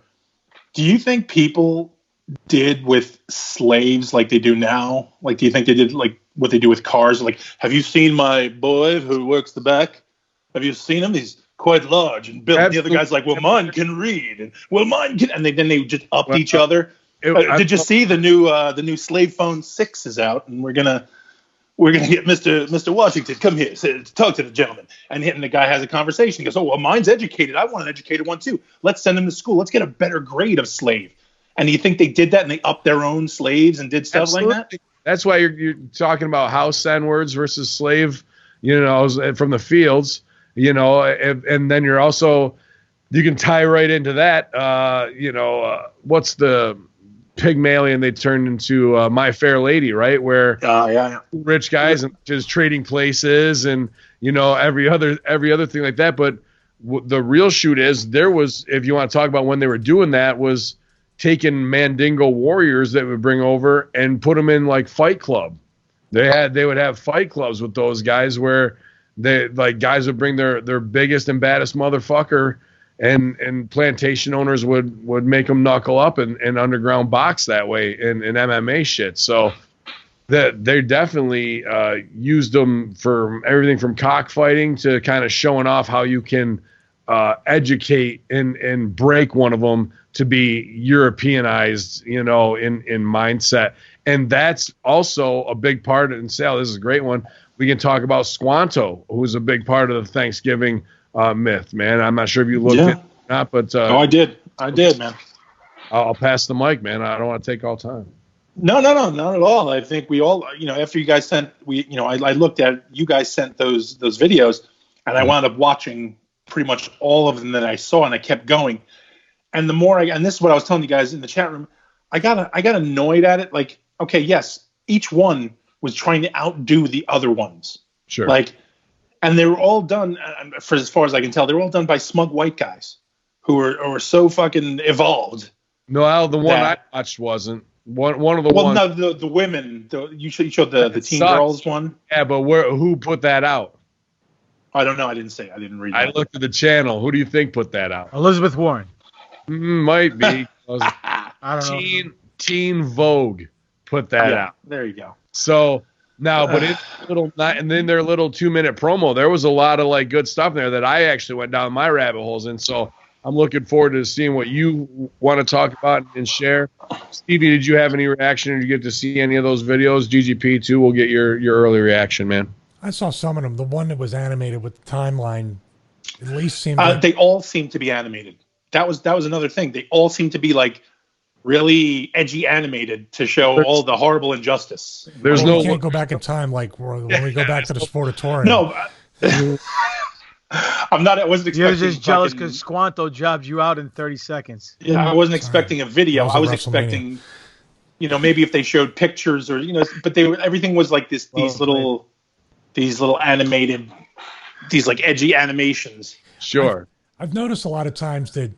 Do you think people did with slaves like they do now? Like, do you think they did like what they do with cars? Like, have you seen my boy who works the back? Have you seen him? He's quite large and built. The other guy's like, well, mine can read, and well, mine can, and then they just upped each other. Did you see the new Slave Phone 6 is out, and we're gonna get Mr. Washington, come here, talk to the gentleman. And the guy has a conversation. He goes, oh, well, mine's educated. I want an educated one too. Let's send him to school. Let's get a better grade of slave. And do you think they did that and they upped their own slaves and did stuff Absolutely. Like that? That's why you're talking about house N-words versus slave, from the fields, and then you're also, you can tie right into that, what's the Pygmalion they turned into My Fair Lady, right? Where rich guys and just trading places and, every other thing like that. But the real shoot is there was, if you want to talk about when they were doing that, was taking Mandingo warriors that would bring over and put them in like Fight Club. They would have fight clubs with those guys where guys would bring their biggest and baddest motherfucker, and plantation owners would make them knuckle up and underground box that way in MMA shit. So that they definitely used them for everything from cockfighting to kind of showing off how you can educate and break one of them to be Europeanized, in mindset. And that's also a big part. And Sal, this is a great one. We can talk about Squanto, who's a big part of the Thanksgiving myth, man. I'm not sure if you looked at it or not, but I did, man. I'll pass the mic, man. I don't want to take all time. No, not at all. I think we all, after you guys sent, I looked at, you guys sent those videos, and I wound up watching pretty much all of them that I saw, and I kept going. And the more and this is what I was telling you guys in the chat room, I got annoyed at it. Like, okay, yes, each one was trying to outdo the other ones. Sure. Like, and they were all done, for as far as I can tell, they were all done by smug white guys who were so fucking evolved. No, the one I watched wasn't. One of the ones. Well, no, the women. You showed the teen sucks. girls one. Yeah, but who put that out? I don't know. I didn't say. I didn't read. I that. looked at the channel. Who do you think put that out? Elizabeth Warren. Might be. I don't know. Teen Vogue put that out. There you go. So now, but it's and then their little 2-minute promo, there was a lot of like good stuff there that I actually went down my rabbit holes in. So I'm looking forward to seeing what you want to talk about and share. Stevie, did you have any reaction? Did you get to see any of those videos? GGP too. We'll get your early reaction, man. I saw some of them. The one that was animated with the timeline, at least seemed. They all seem to be animated. That was another thing. They all seem to be like really edgy animated to show all the horrible injustice. We can't go back in time like when we go back to the Sportatorium. No. I wasn't expecting. You're just jealous because Squanto jobs you out in 30 seconds. Yeah, I wasn't expecting a video. I was expecting, maybe if they showed pictures or but everything was like these little animated, these like edgy animations. Sure. I've noticed a lot of times that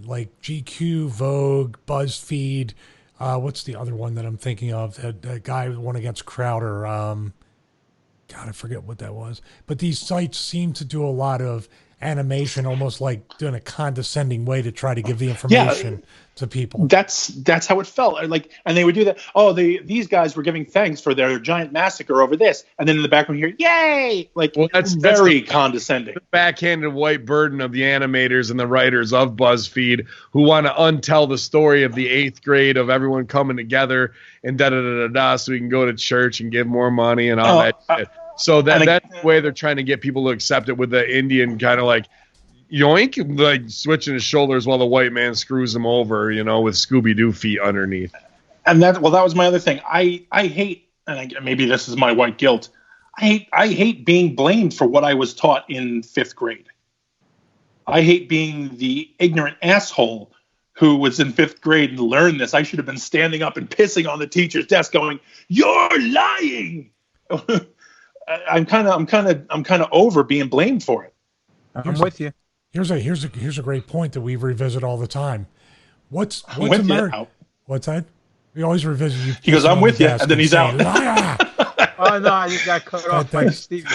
like GQ, Vogue, BuzzFeed, what's the other one that I'm thinking of? That guy won against Crowder. God, I forget what that was. But these sites seem to do a lot of animation, almost like doing a condescending way to try to give the information to people. That's how it felt. Like, and they would do that. Oh, these guys were giving thanks for their giant massacre over this, and then in the background here, yay! Like, that's very condescending. The backhanded white burden of the animators and the writers of BuzzFeed who want to untell the story of the 8th grade of everyone coming together and da-da-da-da-da so we can go to church and give more money and all that shit. So that's the way they're trying to get people to accept it, with the Indian kind of like yoink, like switching his shoulders while the white man screws him over, with Scooby-Doo feet underneath. And that was my other thing. I hate, and maybe this is my white guilt, I hate being blamed for what I was taught in 5th grade. I hate being the ignorant asshole who was in 5th grade and learned this. I should have been standing up and pissing on the teacher's desk going, "You're lying." I'm kind of over being blamed for it. I'm with you. Here's a great point that we revisit all the time. What's with America? What's that? We always revisit. He goes, "I'm with you," and then he's out. Oh no, I just got cut off by Steve.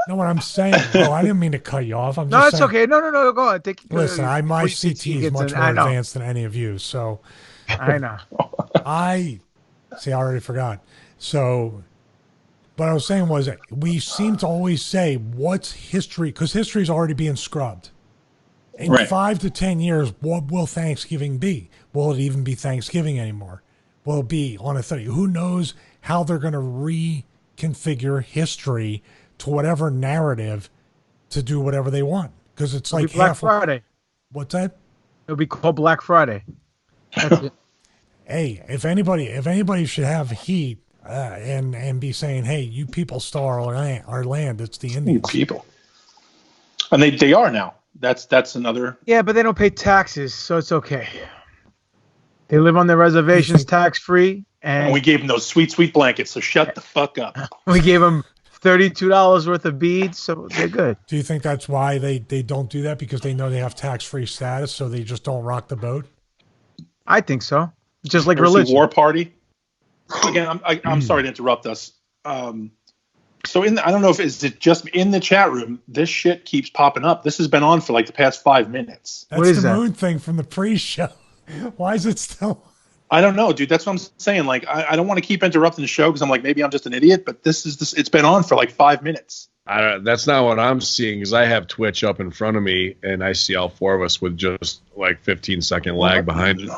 No, what I'm saying. Oh, I didn't mean to cut you off. No, it's okay. No, go on. Listen, my CT is much more advanced than any of you, so I know. I already forgot. So. What I was saying was that we seem to always say what's history, because history is already being scrubbed. In 5 to 10 years, what will Thanksgiving be? Will it even be Thanksgiving anymore? Will it be on a 30? Who knows how they're going to reconfigure history to whatever narrative to do whatever they want? Because it's like Black Friday. What's that? It'll be called Black Friday. That's it. Hey, if anybody should have heat. And be saying, "Hey, you people stole our land. It's the Indians." People, and they are now. That's another. Yeah, but they don't pay taxes, so it's okay. They live on their reservations tax free, and we gave them those sweet blankets. So shut the fuck up. We gave them $32 worth of beads, so they're good. Do you think that's why they don't do that, because they know they have tax free status, so they just don't rock the boat? I think so. Just like religion. War Party. Again, I'm sorry to interrupt us. So I don't know if is it just in the chat room. This shit keeps popping up. This has been on for like the past 5 minutes. That's the moon thing from the pre-show. Why is it still? I don't know, dude. That's what I'm saying. Like, I don't want to keep interrupting the show because I'm like, maybe I'm just an idiot. But it's been on for like 5 minutes. That's not what I'm seeing, because I have Twitch up in front of me and I see all 4 of us with just like 15-second lag behind it.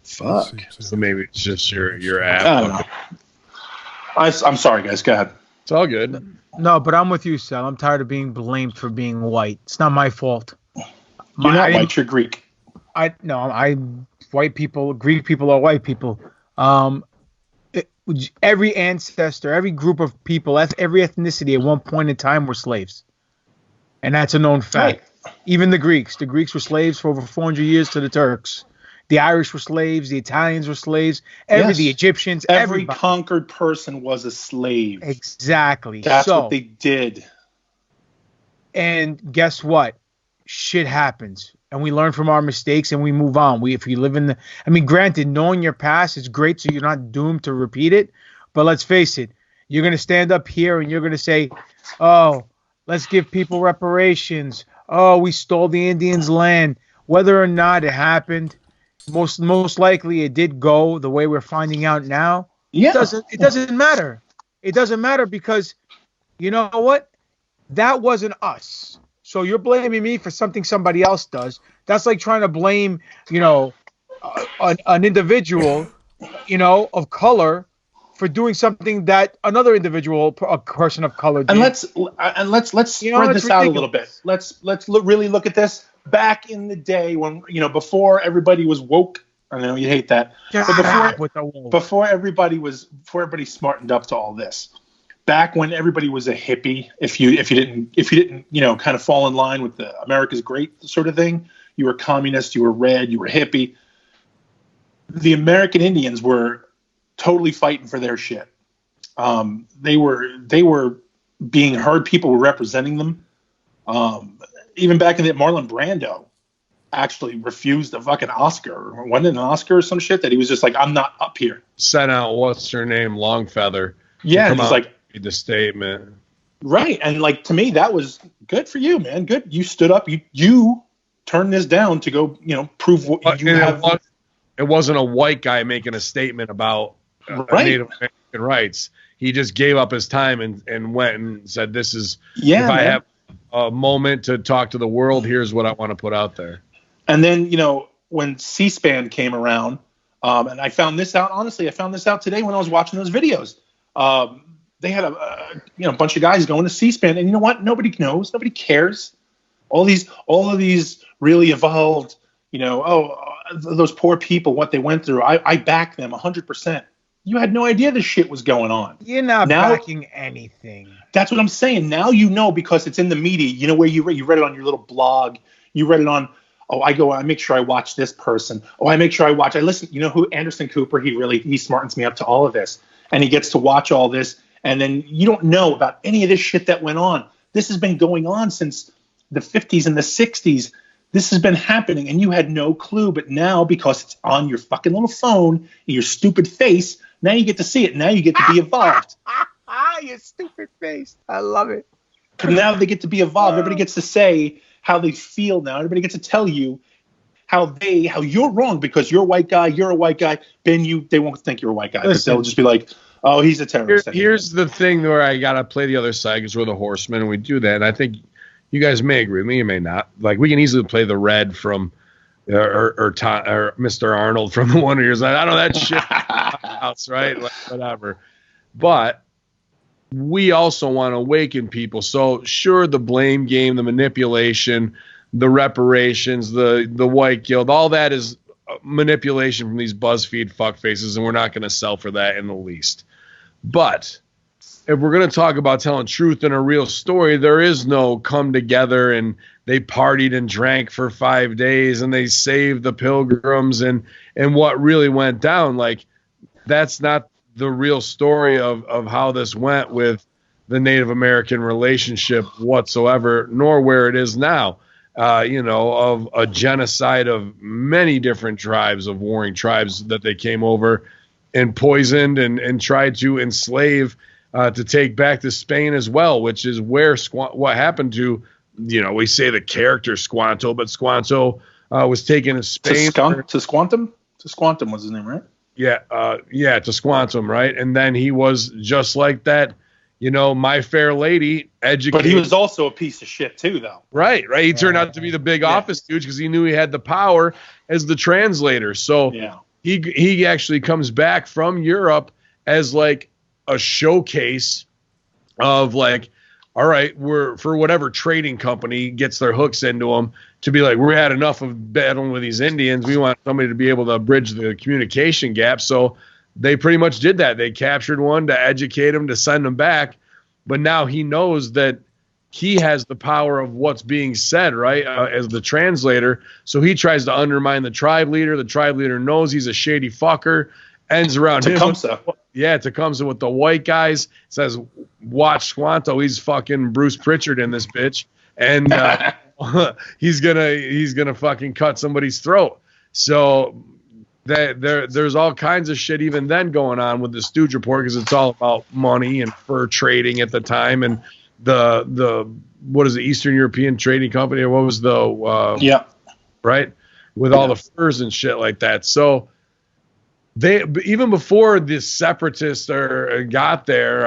Fuck. So maybe it's just your app. I don't know. I'm sorry, guys. Go ahead. It's all good. No, but I'm with you, Sal. I'm tired of being blamed for being white. It's not my fault. You're not white. You're Greek. White people, Greek people are white people. Every ancestor, every group of people, every ethnicity at one point in time were slaves, and that's a known fact. Even the Greeks. The Greeks were slaves for over 400 years to the Turks. The Irish were slaves. The Italians were slaves. The Egyptians. Every Everybody. conquered person was a slave. Exactly. That's what they did. And guess what? Shit happens. And we learn from our mistakes and we move on. If you live in the... I mean, granted, knowing your past is great so you're not doomed to repeat it. But let's face it. You're going to stand up here and you're going to say, oh, let's give people reparations. Oh, we stole the Indians' land. Whether or not it happened, most likely it did go the way we're finding out now. Yeah. It doesn't matter. It doesn't matter because you know what? That wasn't us. So you're blaming me for something somebody else does. That's like trying to blame, an individual, of color for doing something that another individual, a person of color did. And let's spread this out a little bit. Let's really look at this. Back in the day when, before everybody was woke. I know you hate that. But before everybody smartened up to all this. Back when everybody was a hippie, if you didn't, kind of fall in line with the America's great sort of thing, you were communist, you were red, you were hippie. The American Indians were totally fighting for their shit. They were being heard. People were representing them. Even back in the Marlon Brando actually refused a fucking Oscar. Wasn't it an Oscar or some shit that he was just like, I'm not up here. Sent out what's her name, Longfeather. Yeah, and he's like the statement. Right, and like to me that was good for you, man. Good, you stood up. You turned this down to go, prove what you have. It wasn't a white guy making a statement about Native American rights. He just gave up his time and went and said, "This is if I have a moment to talk to the world, here's what I want to put out there." And then when C-SPAN came around, and I found this out. Honestly, I found this out today when I was watching those videos. They had a bunch of guys going to C-SPAN, and you know what? Nobody knows. Nobody cares. All of these really evolved. Those poor people, what they went through. I back them 100%. You had no idea this shit was going on. You're not backing anything. That's what I'm saying. Now because it's in the media. Where you read it on your little blog. You read it on. Oh, I make sure I watch this person. Oh, I listen. You know who? Anderson Cooper. He smartens me up to all of this, and he gets to watch all this. And then you don't know about any of this shit that went on. This has been going on since the 50s and the 60s. This has been happening, and you had no clue. But now, because it's on your fucking little phone, and your stupid face, now you get to see it. Now you get to be evolved. Your stupid face. I love it. Now they get to be evolved. Everybody gets to say how they feel now. Everybody gets to tell you how you're wrong because you're a white guy. You're a white guy. Ben, they won't think you're a white guy. They'll just be like, oh, he's a terrorist. Here's the thing where I got to play the other side because we're the horsemen and we do that. And I think you guys may agree with me, you may not. Like, we can easily play the red from or Mr. Arnold from the Wonder Years. I know that shit house, right? Like, whatever. But we also want to awaken people. So, sure, the blame game, the manipulation, the reparations, the white guilt, all that is manipulation from these BuzzFeed fuckfaces, and we're not going to sell for that in the least. But if we're going to talk about telling truth in a real story, there is no come together and they partied and drank for 5 days and they saved the Pilgrims and what really went down. Like, that's not the real story of how this went with the Native American relationship whatsoever, nor where it is now. Of a genocide of many different tribes, of warring tribes that they came over and poisoned and tried to enslave to take back to Spain as well, which is where what happened to, we say the character Squanto, but Squanto was taken to Spain. To Squantum? To Squantum was his name, right? Yeah, to Squantum, right? And then he was just like that, My Fair Lady, educated. But he was also a piece of shit too, though. Right. He turned out to be the big office dude because he knew he had the power as the translator. So he actually comes back from Europe as like a showcase of like, all right, we're for whatever trading company gets their hooks into them to be like, we had enough of battling with these Indians. We want somebody to be able to bridge the communication gap. So they pretty much did that. They captured one to educate him, to send him back. But now he knows that he has the power of what's being said, right, as the translator. So he tries to undermine the tribe leader. The tribe leader knows he's a shady fucker, ends around Tecumseh. Tecumseh with the white guys, says, watch Squanto, he's fucking Bruce Pritchard in this bitch. And he's gonna fucking cut somebody's throat. So there's all kinds of shit even then going on with the Stooge Report, because it's all about money and fur trading at the time, and the what is it, Eastern European Trading Company, or what was the right, with all the furs and shit like that. So they, even before the separatists got there,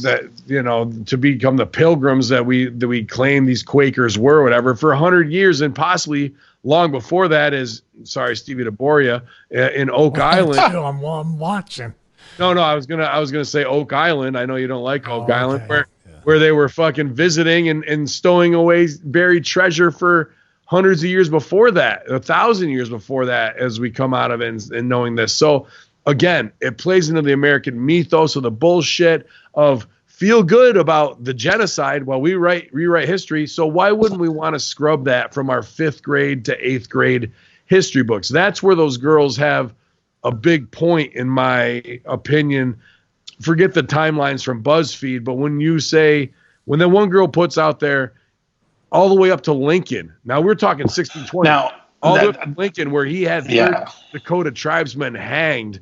that, you know, to become the Pilgrims that we claim these Quakers were, or whatever, for 100 years, and possibly long before that, is, sorry, Stevie DeBoria, in Oak Island. I'm watching. No, I was gonna say Oak Island. I know you don't like Oak Island, where they were fucking visiting and stowing away buried treasure for hundreds of years before that, 1,000 years before that, as we come out of it and knowing this. So again, it plays into the American mythos of the bullshit of feel good about the genocide while we rewrite history. So why wouldn't we want to scrub that from our 5th grade to 8th grade history books? That's where those girls have a big point, in my opinion. Forget the timelines from BuzzFeed, but when the one girl puts out there all the way up to Lincoln, now we're talking 1620, all the way up to Lincoln, where he had Dakota tribesmen hanged.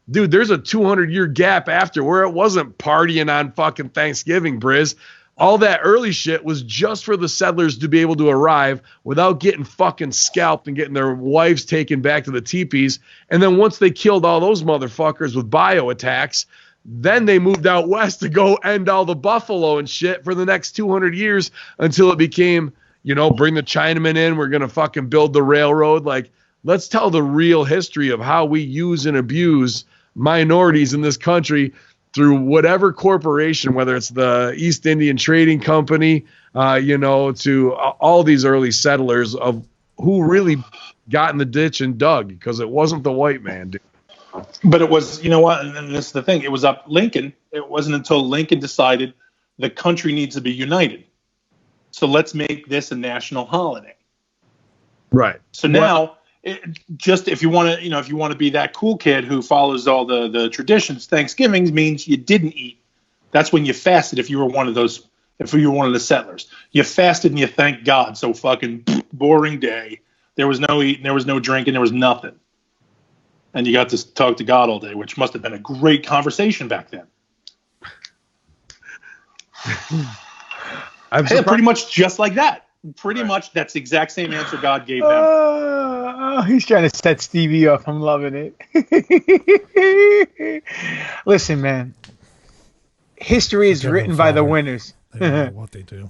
Dude, there's a 200-year gap after where it wasn't partying on fucking Thanksgiving, Briz. All that early shit was just for the settlers to be able to arrive without getting fucking scalped and getting their wives taken back to the teepees. And then once they killed all those motherfuckers with bio attacks, then they moved out west to go end all the buffalo and shit for the next 200 years, until it became, you know, bring the Chinamen in, we're going to fucking build the railroad. Like, let's tell the real history of how we use and abuse minorities in this country through whatever corporation, whether it's the East Indian Trading Company, to all these early settlers, of who really got in the ditch and dug, because it wasn't the white man, dude. But it was, you know what, and this is the thing, it was up Lincoln. It wasn't until Lincoln decided the country needs to be united. So let's make this a national holiday. Right. So now, if you want to be that cool kid who follows all the traditions, Thanksgiving means you didn't eat. That's when you fasted. If you were one of the settlers, you fasted and you thanked God. So fucking boring day. There was no eating, there was no drinking, there was nothing. And you got to talk to God all day, which must have been a great conversation back then. Pretty much just like that. Pretty much that's the exact same answer God gave them. He's trying to set Stevie up. I'm loving it. Listen, man. History is written by the winners. They don't know what they do.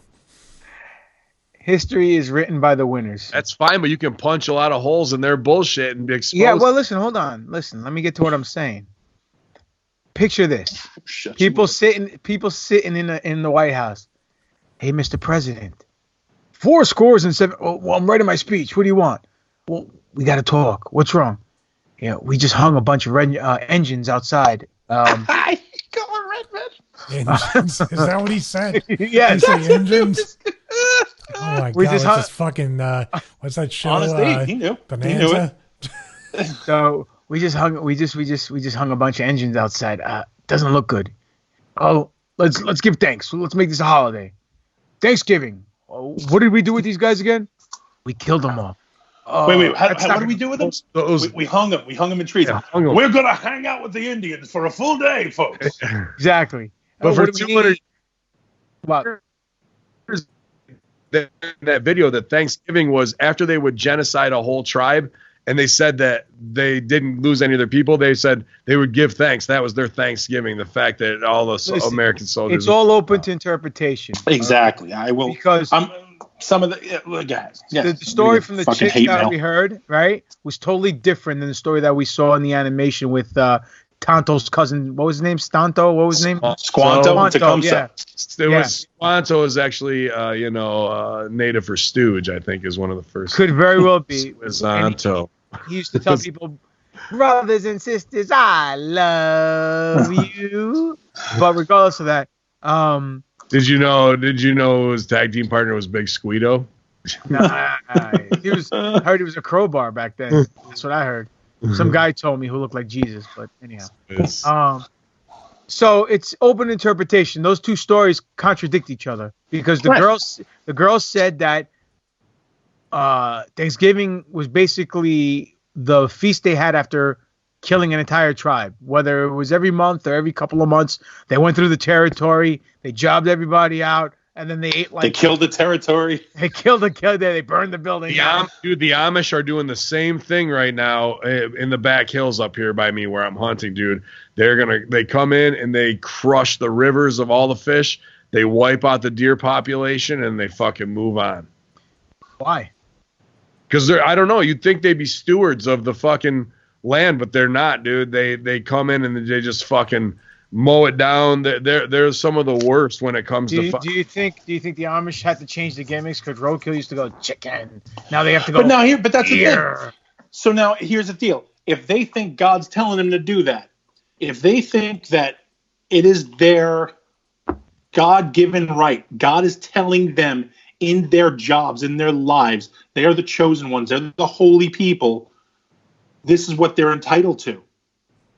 History is written by the winners. That's fine, but you can punch a lot of holes in their bullshit and be exposed. Yeah, well, listen, hold on. Listen, let me get to what I'm saying. Picture this. People sitting in the White House. Hey, Mr. President. 4 scores and 7. Oh, well, I'm writing my speech. What do you want? Well, we got to talk. What's wrong? Yeah, we just hung a bunch of engines outside. Engines? Is that what he said? Yeah. He said engines? Oh my We God! just It's this fucking what's that show? Honestly, he knew. Bonanza. He knew it. So we just hung a bunch of engines outside. Doesn't look good. Oh, let's give thanks. Let's make this a holiday. Thanksgiving. What did we do with these guys again? We killed them all. Wait. What did we do with them? We hung them. We hung them in trees. Yeah, We're gonna hang out with the Indians for a full day, folks. Exactly. But for what do we 200 need? What? that video, that Thanksgiving was after they would genocide a whole tribe, and they said that they didn't lose any of their people. They said they would give thanks. That was their Thanksgiving. The fact that all the American soldiers. It's all open to interpretation. Exactly. I will, because some of the guys. The story from the chick that we heard, right, was totally different than the story that we saw in the animation with Tonto's cousin. What was his name? Stanto? What was his name? Squanto. Yeah. Squanto is actually, native for stooge, I think, is one of the first. Could very well be. Squanto. He used to tell people, brothers and sisters, I love you. But regardless of that, Did you know his tag team partner was Big Squeeto? Nah, I heard he was a crowbar back then. That's what I heard. Some guy told me who looked like Jesus, but anyhow. Yes. So it's open interpretation. Those two stories contradict each other because the girls said that Thanksgiving was basically the feast they had after killing an entire tribe. Whether it was every month or every couple of months, they went through the territory, they jobbed everybody out, and then they ate like... They killed the territory. They they burned the building. Dude, the Amish are doing the same thing right now in the back hills up here by me where I'm hunting, dude. They come in and they crush the rivers of all the fish. They wipe out the deer population and they fucking move on. Why? Because I don't know. You'd think they'd be stewards of the fucking land, but they're not, dude. They come in and they just fucking mow it down. They're some of the worst when it comes to. Do you think the Amish had to change the gimmicks because roadkill used to go chicken? Now they have to go. But that's the thing. So now here's the deal: if they think God's telling them to do that, if they think that it is their God-given right, God is telling them in their jobs, in their lives, they are the chosen ones, they're the holy people. This is what they're entitled to.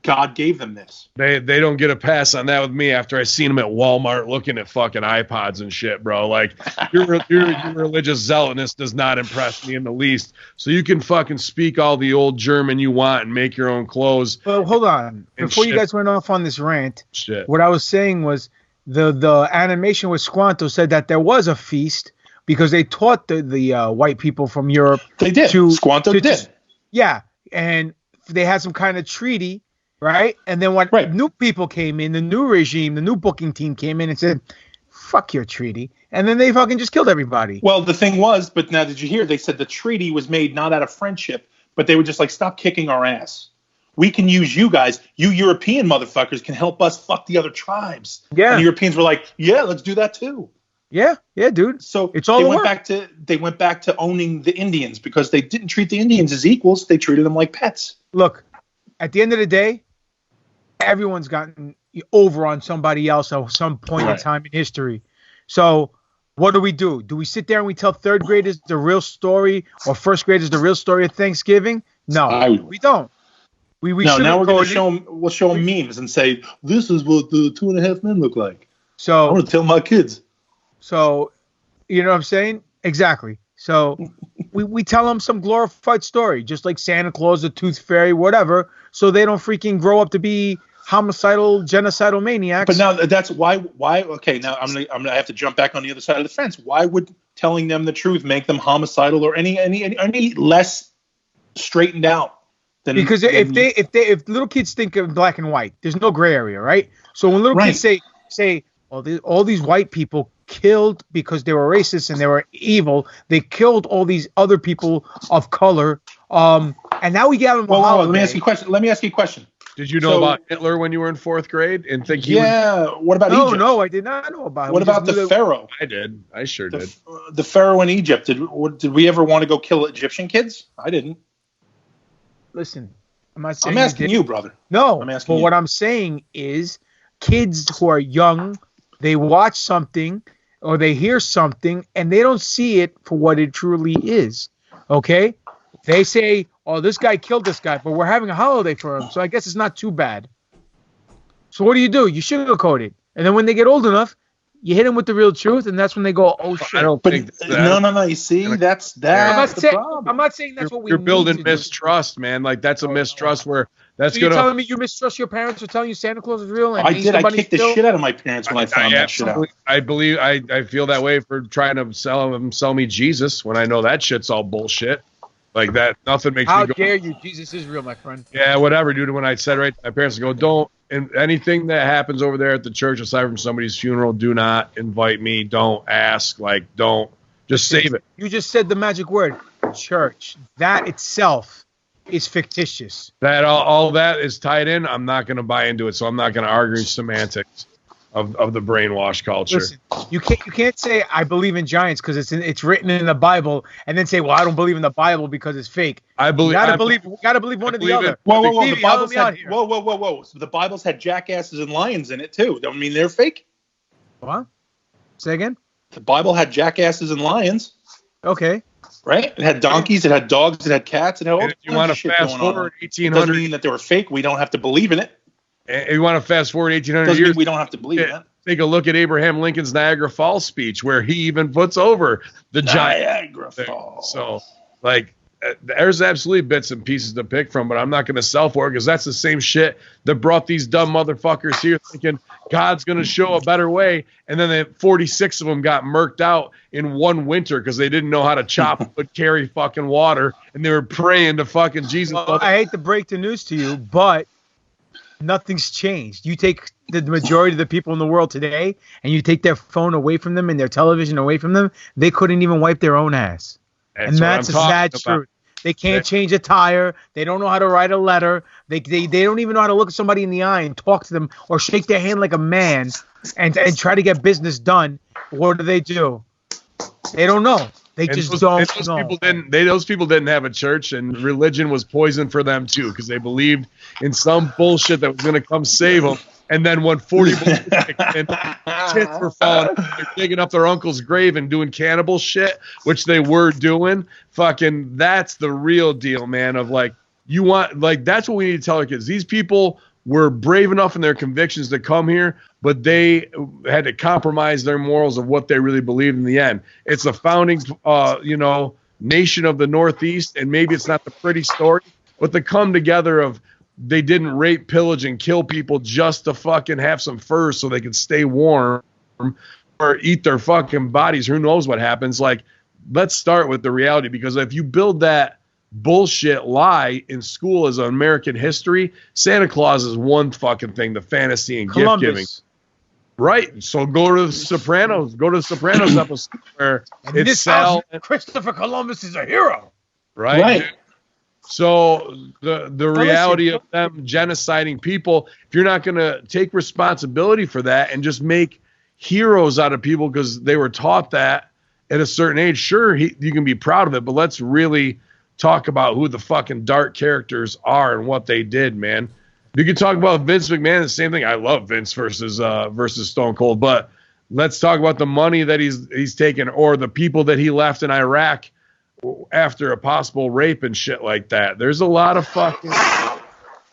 God gave them this. They don't get a pass on that with me after I seen them at Walmart looking at fucking iPods and shit, bro. Like, your religious zealotness does not impress me in the least. So you can fucking speak all the old German you want and make your own clothes. Well, hold on. Before you guys went off on this rant, what I was saying was the animation with Squanto said that there was a feast because they taught the white people from Europe. They did. Squanto did. Yeah, and they had some kind of treaty. Right? And then when new people came in, the new regime, the new booking team came in and said, fuck your treaty. And then they fucking just killed everybody. Well, the thing was, but now did you hear? They said the treaty was made not out of friendship, but they were just like, stop kicking our ass. We can use you guys. You European motherfuckers can help us fuck the other tribes. Yeah. And the Europeans were like, yeah, let's do that too. Yeah, dude. So it's all they went back to owning the Indians because they didn't treat the Indians as equals. They treated them like pets. Look, at the end of the day, everyone's gotten over on somebody else at some point in time in history. So what do? Do we sit there and we tell third graders the real story or first graders the real story of Thanksgiving? No, we don't. Now we're going to show them. We'll show them memes and say, this is what the 2.5 Men look like. So I'm going to tell my kids. So, you know what I'm saying? Exactly. So we tell them some glorified story, just like Santa Claus, the Tooth Fairy, whatever, so they don't freaking grow up to be homicidal, genocidal maniacs. But now that's why. Okay, now I'm gonna have to jump back on the other side of the fence. Why would telling them the truth make them homicidal or any less straightened out? Because if little kids think of black and white, there's no gray area, right? So when little kids say, all these white people killed because they were racist and they were evil, they killed all these other people of color, and now we got them. Let me ask you a question. Did you know about Hitler when you were in fourth grade and think he what about Egypt? No, I did not know about him. What about the Pharaoh? I did. I sure did. The Pharaoh in Egypt. Did we ever want to go kill Egyptian kids? I didn't. Listen, I'm asking you, brother. No, I'm asking you. What I'm saying is kids who are young, they watch something or they hear something and they don't see it for what it truly is. Okay? They say, oh, this guy killed this guy, but we're having a holiday for him, so I guess it's not too bad. So what do? You sugarcoat it. And then when they get old enough, you hit them with the real truth, and that's when they go, oh, shit. No. You see, that's the problem. I'm not saying that's what you're building mistrust, man. Like, that's a mistrust where that's you're telling me you mistrust your parents for telling you Santa Claus is real? And I did. I kicked the shit out of my parents when I found that shit out. I believe I feel that way for trying to sell me Jesus when I know that shit's all bullshit. Like that, nothing makes me go. How dare you? Jesus is real, my friend. Yeah, whatever, dude. When I said my parents go, don't, and anything that happens over there at the church, aside from somebody's funeral, do not invite me. Don't ask. Like, don't. Just save it. You just said the magic word, church. That itself is fictitious. That all that is tied in. I'm not going to buy into it, so I'm not going to argue semantics of the brainwash culture. Listen, you can't say I believe in giants because it's written in the Bible, and then say, well, I don't believe in the Bible because it's fake. I believe. You gotta believe one or the other. Whoa! The Bible's had So the Bible's had jackasses and lions in it too. Don't mean they're fake. What? Say again? The Bible had jackasses and lions. Okay. Right? It had donkeys, it had dogs, it had cats, it had all And if you kinds want of to shit fast going forward on. It 1800, doesn't mean that they were fake. We don't have to believe in it. if you want to fast forward 1800 Doesn't years, mean we don't have to believe in it. take a look at Abraham Lincoln's Niagara Falls speech, where he even puts over the giant Niagara Falls. So, like, there's absolutely bits and pieces to pick from, but I'm not going to sell for it because that's the same shit that brought these dumb motherfuckers here thinking God's going to show a better way. And then 46 of them got murked out in one winter because they didn't know how to chop wood, carry fucking water, and they were praying to fucking Jesus. Well, I hate to break the news to you, but nothing's changed. You take the majority of the people in the world today and you take their phone away from them and their television away from them, they couldn't even wipe their own ass. And that's a sad truth. They can't change a tire. They don't know how to write a letter. They don't even know how to look at somebody in the eye and talk to them or shake their hand like a man and try to get business done. What do? They don't know. They just don't know. Those people didn't have a church, and religion was poison for them too because they believed in some bullshit that was going to come save them. And then when 40 bullets and tits were falling, they're digging up their uncle's grave and doing cannibal shit, which they were doing. Fucking, that's the real deal, man. Of like, that's what we need to tell our kids. These people were brave enough in their convictions to come here, but they had to compromise their morals of what they really believed in the end. It's the founding, nation of the Northeast, and maybe it's not the pretty story, but the come together of they didn't rape, pillage, and kill people just to fucking have some fur so they could stay warm or eat their fucking bodies. Who knows what happens? Like, let's start with the reality, because if you build that bullshit lie in school as American history, Santa Claus is one fucking thing, the fantasy and gift giving. Right. So go to the Sopranos. Go to the Sopranos episode where it's Sal. Christopher Columbus is a hero. Right. So the reality of them genociding people, if you're not going to take responsibility for that and just make heroes out of people because they were taught that at a certain age, sure, you can be proud of it, but let's really talk about who the fucking dark characters are and what they did, man. You can talk about Vince McMahon, the same thing. I love Vince versus Stone Cold, but let's talk about the money that he's taken or the people that he left in Iraq after a possible rape and shit like that. There's a lot of fucking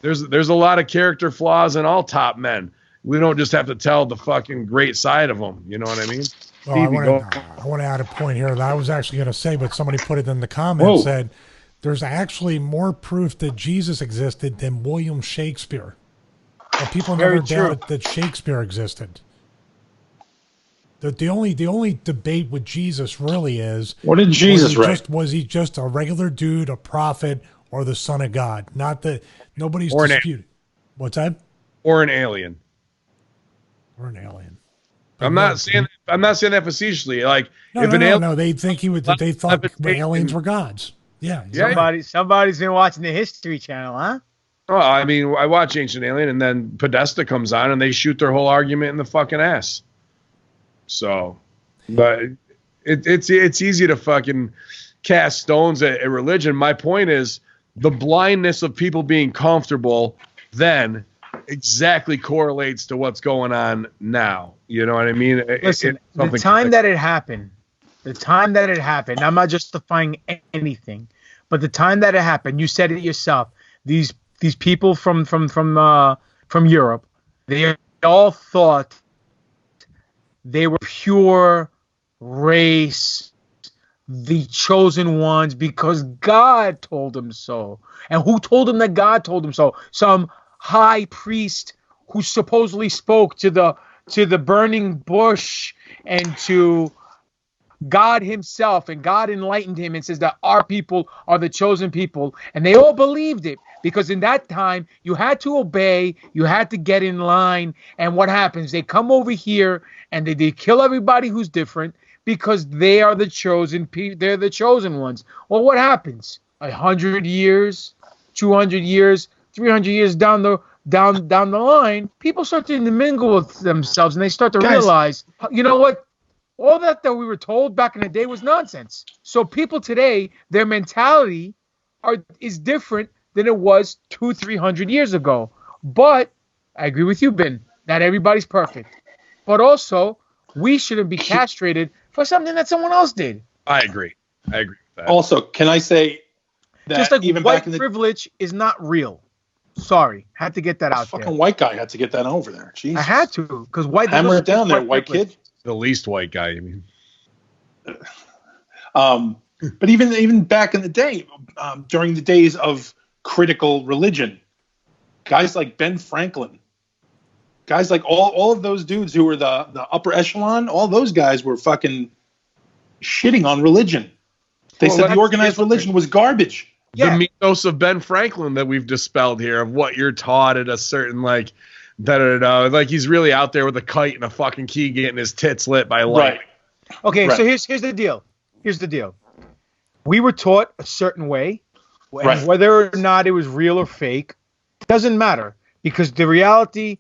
there's a lot of character flaws in all top men. We don't just have to tell the fucking great side of them. You know what I mean? Well, I want to add a point here that I was actually going to say, but somebody put it in the comments. Said there's actually more proof that Jesus existed than William Shakespeare. But people never doubted that Shakespeare existed. The only debate with Jesus really is, what did Jesus write? Was he just a regular dude, a prophet, or the son of God? Not that nobody's disputed. What's that? Or an alien. Or an alien. I'm not saying that facetiously. Like, no, they think they thought aliens were gods. Yeah. Somebody's been watching the History Channel, huh? Oh, I mean, I watch Ancient Alien, and then Podesta comes on, and they shoot their whole argument in the fucking ass. So, but it's easy to fucking cast stones at religion. My point is the blindness of people being comfortable then exactly correlates to what's going on now. You know what I mean? Listen, the time that it happened, I'm not justifying anything, but the time that it happened, you said it yourself. These people from Europe, they all thought they were pure race, the chosen ones, because God told them so. And who told them that God told them so? Some high priest who supposedly spoke to the burning bush and to God himself, and God enlightened him and says that our people are the chosen people. And they all believed it, because in that time you had to obey, you had to get in line. And what happens? They come over here and they kill everybody who's different because they are the chosen people. They're the chosen ones. Well, what happens? 100 years, 200 years, 300 years down the line, people start to mingle with themselves, and they start to realize, you know what? All that we were told back in the day was nonsense. So people today, their mentality is different than it was 200-300 years ago. But I agree with you, Ben. Not everybody's perfect. But also, We shouldn't be castrated for something that someone else did. I agree with that. Also, can I say that Just like even white back in the privilege is not real. Sorry, had to get that out there. fucking white guy had to get that over there. Jesus. I had to, because white. Hammer it down there, white privilege. kid. The least white guy, I mean. But even back in the day, during the days of critical religion, guys like Ben Franklin, guys like all of those dudes who were the upper echelon, all those guys were fucking shitting on religion. They said the organized religion was garbage. Yeah. The mythos of Ben Franklin that we've dispelled here of what you're taught at a certain like like he's really out there with a kite and a fucking key getting his tits lit by light. Right. Okay, so here's the deal. Here's the deal. We were taught a certain way, and whether or not it was real or fake doesn't matter, because the reality,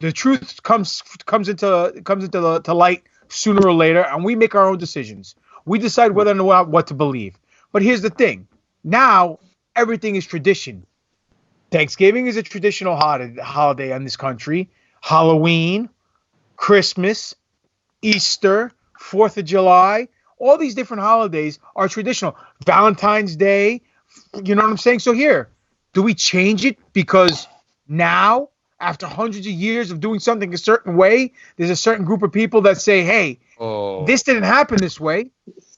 the truth comes into light sooner or later, and we make our own decisions. We decide whether or not what to believe. But here's the thing. Now everything is tradition. Thanksgiving is a traditional holiday in this country. Halloween, Christmas, Easter, 4th of July, all these different holidays are traditional. Valentine's Day, you know what I'm saying? So here, do we change it because now, after hundreds of years of doing something a certain way, there's a certain group of people that say, hey, this didn't happen this way.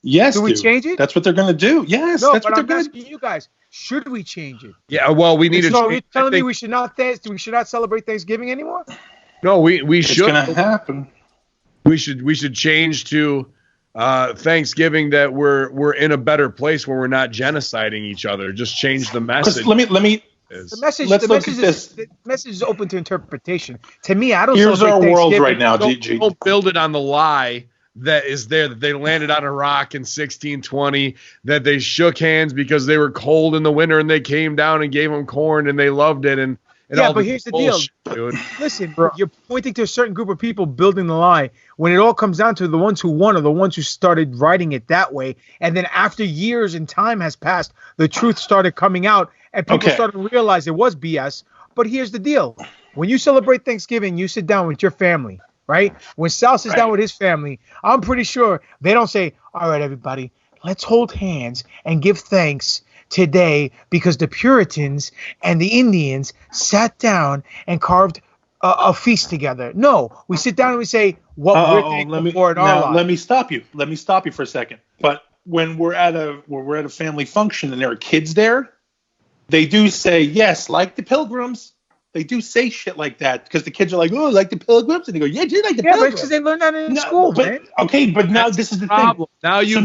Yes, do we change it? That's what they're going to do. Yes, no, that's but what I'm they're going asking you guys, should we change it? Yeah, well, we need to. So you're telling me we should not celebrate Thanksgiving anymore? No, we should. It's going to happen. We should change to Thanksgiving that we're in a better place where we're not genociding each other. Just change the message. Let me. The message is open to interpretation. To me, I don't. Here's our world right now, GG. Don't build it on the lie that is there, that they landed on a rock in 1620, that they shook hands because they were cold in the winter and they came down and gave them corn and they loved it. And yeah, but here's the deal. Dude. Listen, you're pointing to a certain group of people building the lie when it all comes down to the ones who won are the ones who started writing it that way. And then after years and time has passed, the truth started coming out and people started to realize it was BS. But here's the deal. When you celebrate Thanksgiving, you sit down with your family, right? When Sal sits down with his family, I'm pretty sure they don't say, all right, everybody, let's hold hands and give thanks today because the Puritans and the Indians sat down and carved a feast together. No, we sit down and we say what we're thankful for in our lives. Let me stop you. Let me stop you for a second. But when we're at a family function and there are kids there, they do say yes, like the Pilgrims. They do say shit like that because the kids are like, oh, like the Pilgrims, and they go, yeah, do you like the Pilgrims? Yeah, because they learned that in school, but, man. Okay, but now this is the problem. Now you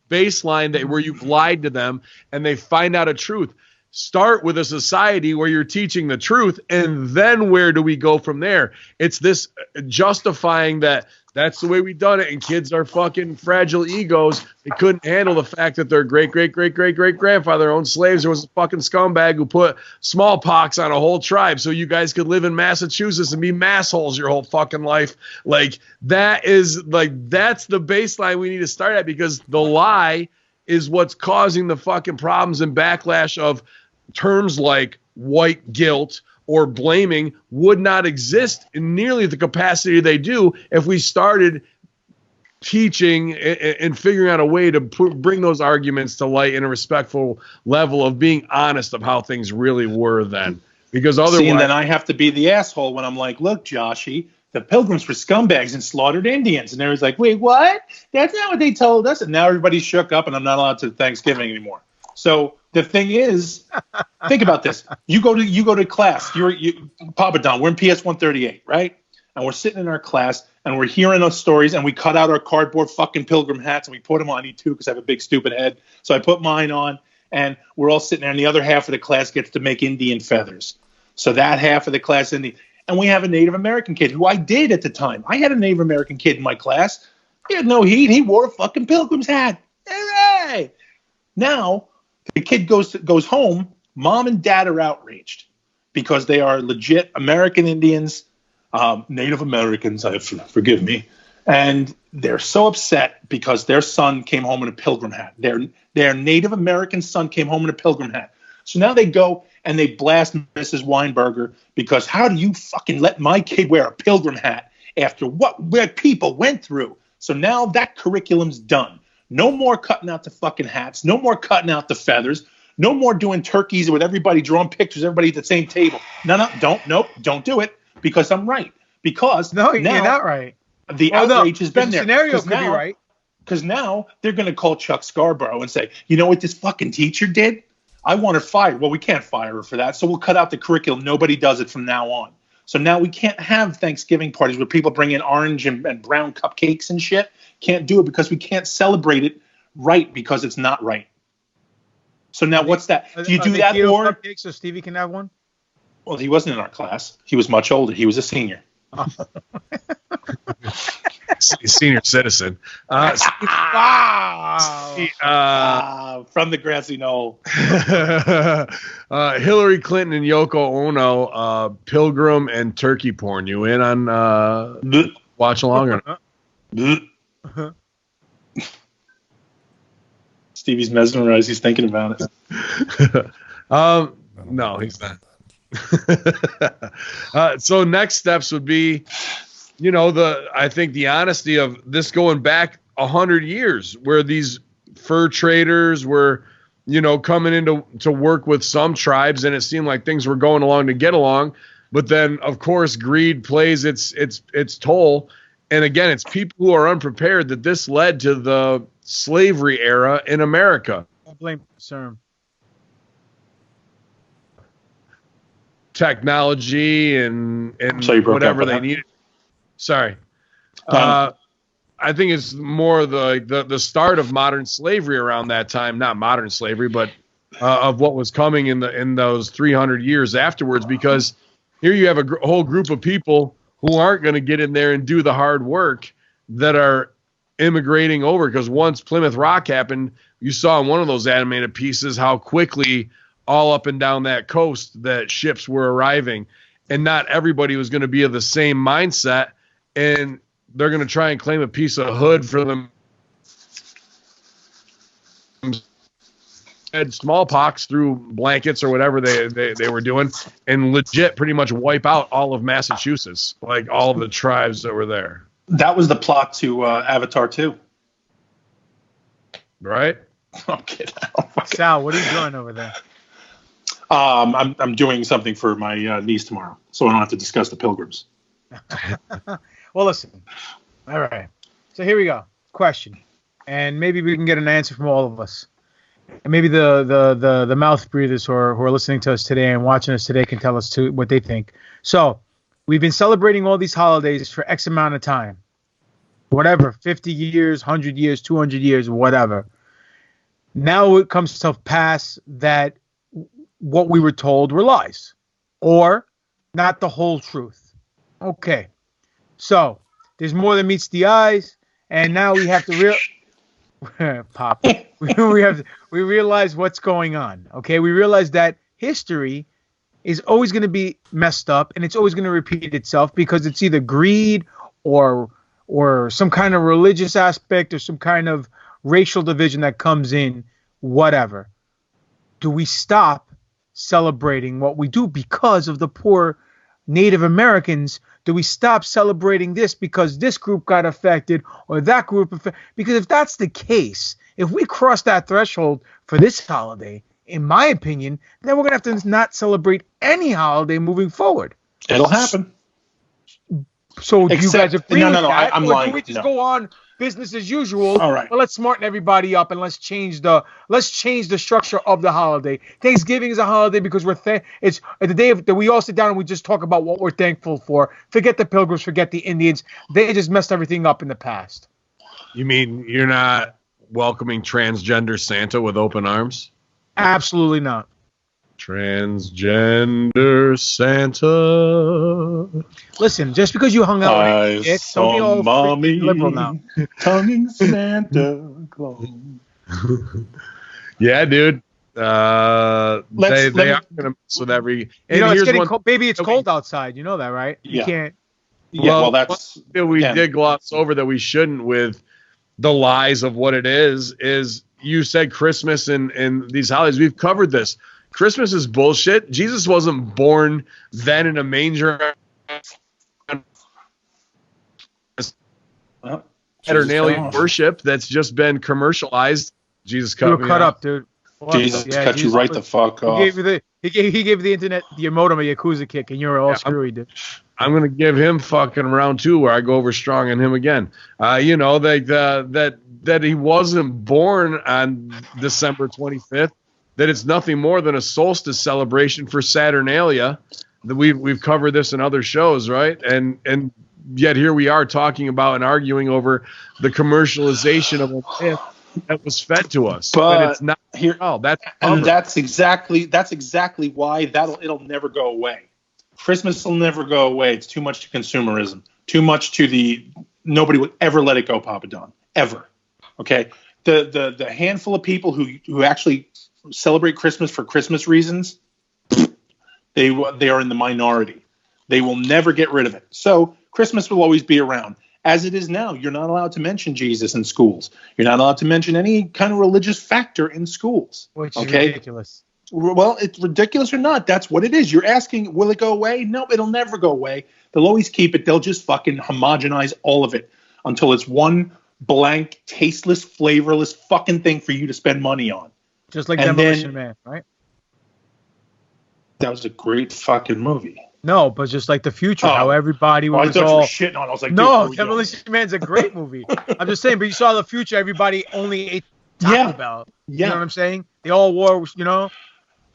baseline that where you've lied to them and they find out a truth. Start with a society where you're teaching the truth, and then where do we go from there? It's this justifying that that's the way we've done it, and kids are fucking fragile egos. They couldn't handle the fact that their great-great-great-great-great-grandfather owned slaves. There was a fucking scumbag who put smallpox on a whole tribe so you guys could live in Massachusetts and be massholes your whole fucking life. Like, that's the baseline we need to start at, because the lie is what's causing the fucking problems and backlash of terms like white guilt or blaming would not exist in nearly the capacity they do if we started teaching and figuring out a way to bring those arguments to light in a respectful level of being honest of how things really were then. Because otherwise, and then I have to be the asshole when I'm like, look, Joshy, the Pilgrims were scumbags and slaughtered Indians. And everyone's like, wait, what? That's not what they told us. And now everybody's shook up and I'm not allowed to Thanksgiving anymore. So the thing is, think about this. You go to class. Papa Don, we're in PS 138, right? And we're sitting in our class and we're hearing those stories, and we cut out our cardboard fucking pilgrim hats and we put them on. I need two because I have a big stupid head. So I put mine on, and we're all sitting there, and the other half of the class gets to make Indian feathers. So that half of the class, and we have a Native American kid who I did at the time. I had a Native American kid in my class. He had no heat. He wore a fucking pilgrim's hat. Hooray! Now the kid goes home. Mom and dad are outraged because they are legit American Indians, Native Americans, forgive me. And they're so upset because their son came home in a pilgrim hat. Their Native American son came home in a pilgrim hat. So now they go and they blast Mrs. Weinberger because how do you fucking let my kid wear a pilgrim hat after what people went through. So now that curriculum's done. No more cutting out the fucking hats. No more cutting out the feathers. No more doing turkeys with everybody drawing pictures, everybody at the same table. No, don't do it, because I'm right. Because no, now you're not right. The outrage has been there. The scenario could be right. Because now they're going to call Chuck Scarborough and say, you know what this fucking teacher did? I want her fired. Well, we can't fire her for that, so we'll cut out the curriculum. Nobody does it from now on. So now we can't have Thanksgiving parties where people bring in orange and brown cupcakes and shit. Can't do it because we can't celebrate it right because it's not right. So now what's that? Do you do that or cupcakes so Stevie can have one? Well, he wasn't in our class. He was much older. He was a senior. Senior citizen. Wow. From the grassy knoll. Hillary Clinton and Yoko Ono, Pilgrim and turkey porn. You in on watch along or not? Stevie's mesmerized. He's thinking about it. No, he's not. So next steps would be, I think the honesty of this going back 100 years, where these fur traders were, coming in to work with some tribes, and it seemed like things were going along to get along. But then, of course, greed plays its toll. And again, it's people who are unprepared that this led to the slavery era in America. I blame CERN. Technology and whatever they needed. Sorry. I think it's more the start of modern slavery around that time. Not modern slavery, but of what was coming in those 300 years afterwards. Because here you have a whole group of people who aren't going to get in there and do the hard work that are immigrating over. Because once Plymouth Rock happened, you saw in one of those animated pieces how quickly all up and down that coast that ships were arriving, and not everybody was going to be of the same mindset, and they're going to try and claim a piece of hood for them. Had smallpox through blankets or whatever they were doing, and legit pretty much wipe out all of Massachusetts, like all of the tribes that were there. That was the plot to Avatar 2. Right? I'm kidding. Sal, what are you doing over there? I'm doing something for my niece tomorrow, so I don't have to discuss the Pilgrims. Well, listen. All right. So here we go. Question, and maybe we can get an answer from all of us, and maybe the mouth breathers who are listening to us today and watching us today can tell us what they think. So we've been celebrating all these holidays for X amount of time, whatever, 50 years, 100 years, 200 years, whatever. Now it comes to pass that what we were told were lies, or not the whole truth. Okay, so there's more than meets the eyes, and now we have to pop. we realize what's going on. Okay, we realize that history is always going to be messed up, and it's always going to repeat itself because it's either greed or some kind of religious aspect or some kind of racial division that comes in. Whatever. Do we stop celebrating what we do because of the poor Native Americans? Do we stop celebrating this because this group got affected or that group affected? Because if that's the case, if we cross that threshold for this holiday, in my opinion, then we're going to have to not celebrate any holiday moving forward. It'll happen. So do you guys agree with that? I'm or lying. Do we just go on business as usual? All right. Well, let's smarten everybody up and let's change the structure of the holiday. Thanksgiving is a holiday because it's the day that we all sit down and we just talk about what we're thankful for. Forget the Pilgrims, forget the Indians. They just messed everything up in the past. You mean you're not welcoming transgender Santa with open arms? Absolutely not. Transgender Santa. Listen, just because you hung out with it, don't be all mommy liberal now. Tonguing Santa Claus. Yeah, dude. They are going to mess with every. And it's getting cold. Baby, it's cold outside. You know that, right? You can't. Yeah, well, that's. We did gloss over that we shouldn't with the lies of what it is you said Christmas and these holidays. We've covered this. Christmas is bullshit. Jesus wasn't born then in a manger Saturnalia worship that's just been commercialized. Jesus cut me cut off. up, dude. Jesus cut you right the fuck off. He gave the internet, your modem, a Yakuza kick, and you're all screwy, dude. I'm gonna give him fucking round 2 where I go over strong on him again. That he wasn't born on December 25th. That it's nothing more than a solstice celebration for Saturnalia. That we've covered this in other shows, right? And yet here we are talking about and arguing over the commercialization of a myth that was fed to us. But it's not here. Oh, that's exactly why it'll never go away. Christmas will never go away. It's too much to consumerism. Too much to nobody would ever let it go, Papa Don. Ever. Okay? The handful of people who actually celebrate Christmas for Christmas reasons, they are in the minority. They will never get rid of it. So Christmas will always be around. As it is now, you're not allowed to mention Jesus in schools. You're not allowed to mention any kind of religious factor in schools. Which is ridiculous. Well, it's ridiculous or not. That's what it is. You're asking, will it go away? No, it'll never go away. They'll always keep it. They'll just fucking homogenize all of it until it's one blank, tasteless, flavorless fucking thing for you to spend money on. Just like Demolition Man, right? That was a great fucking movie. No, but just like the future, how everybody was I thought all you were shitting on. I was like, no, Demolition Man's a great movie. I'm just saying, but you saw the future. Everybody only ate Taco Bell. You know what I'm saying? They all wore,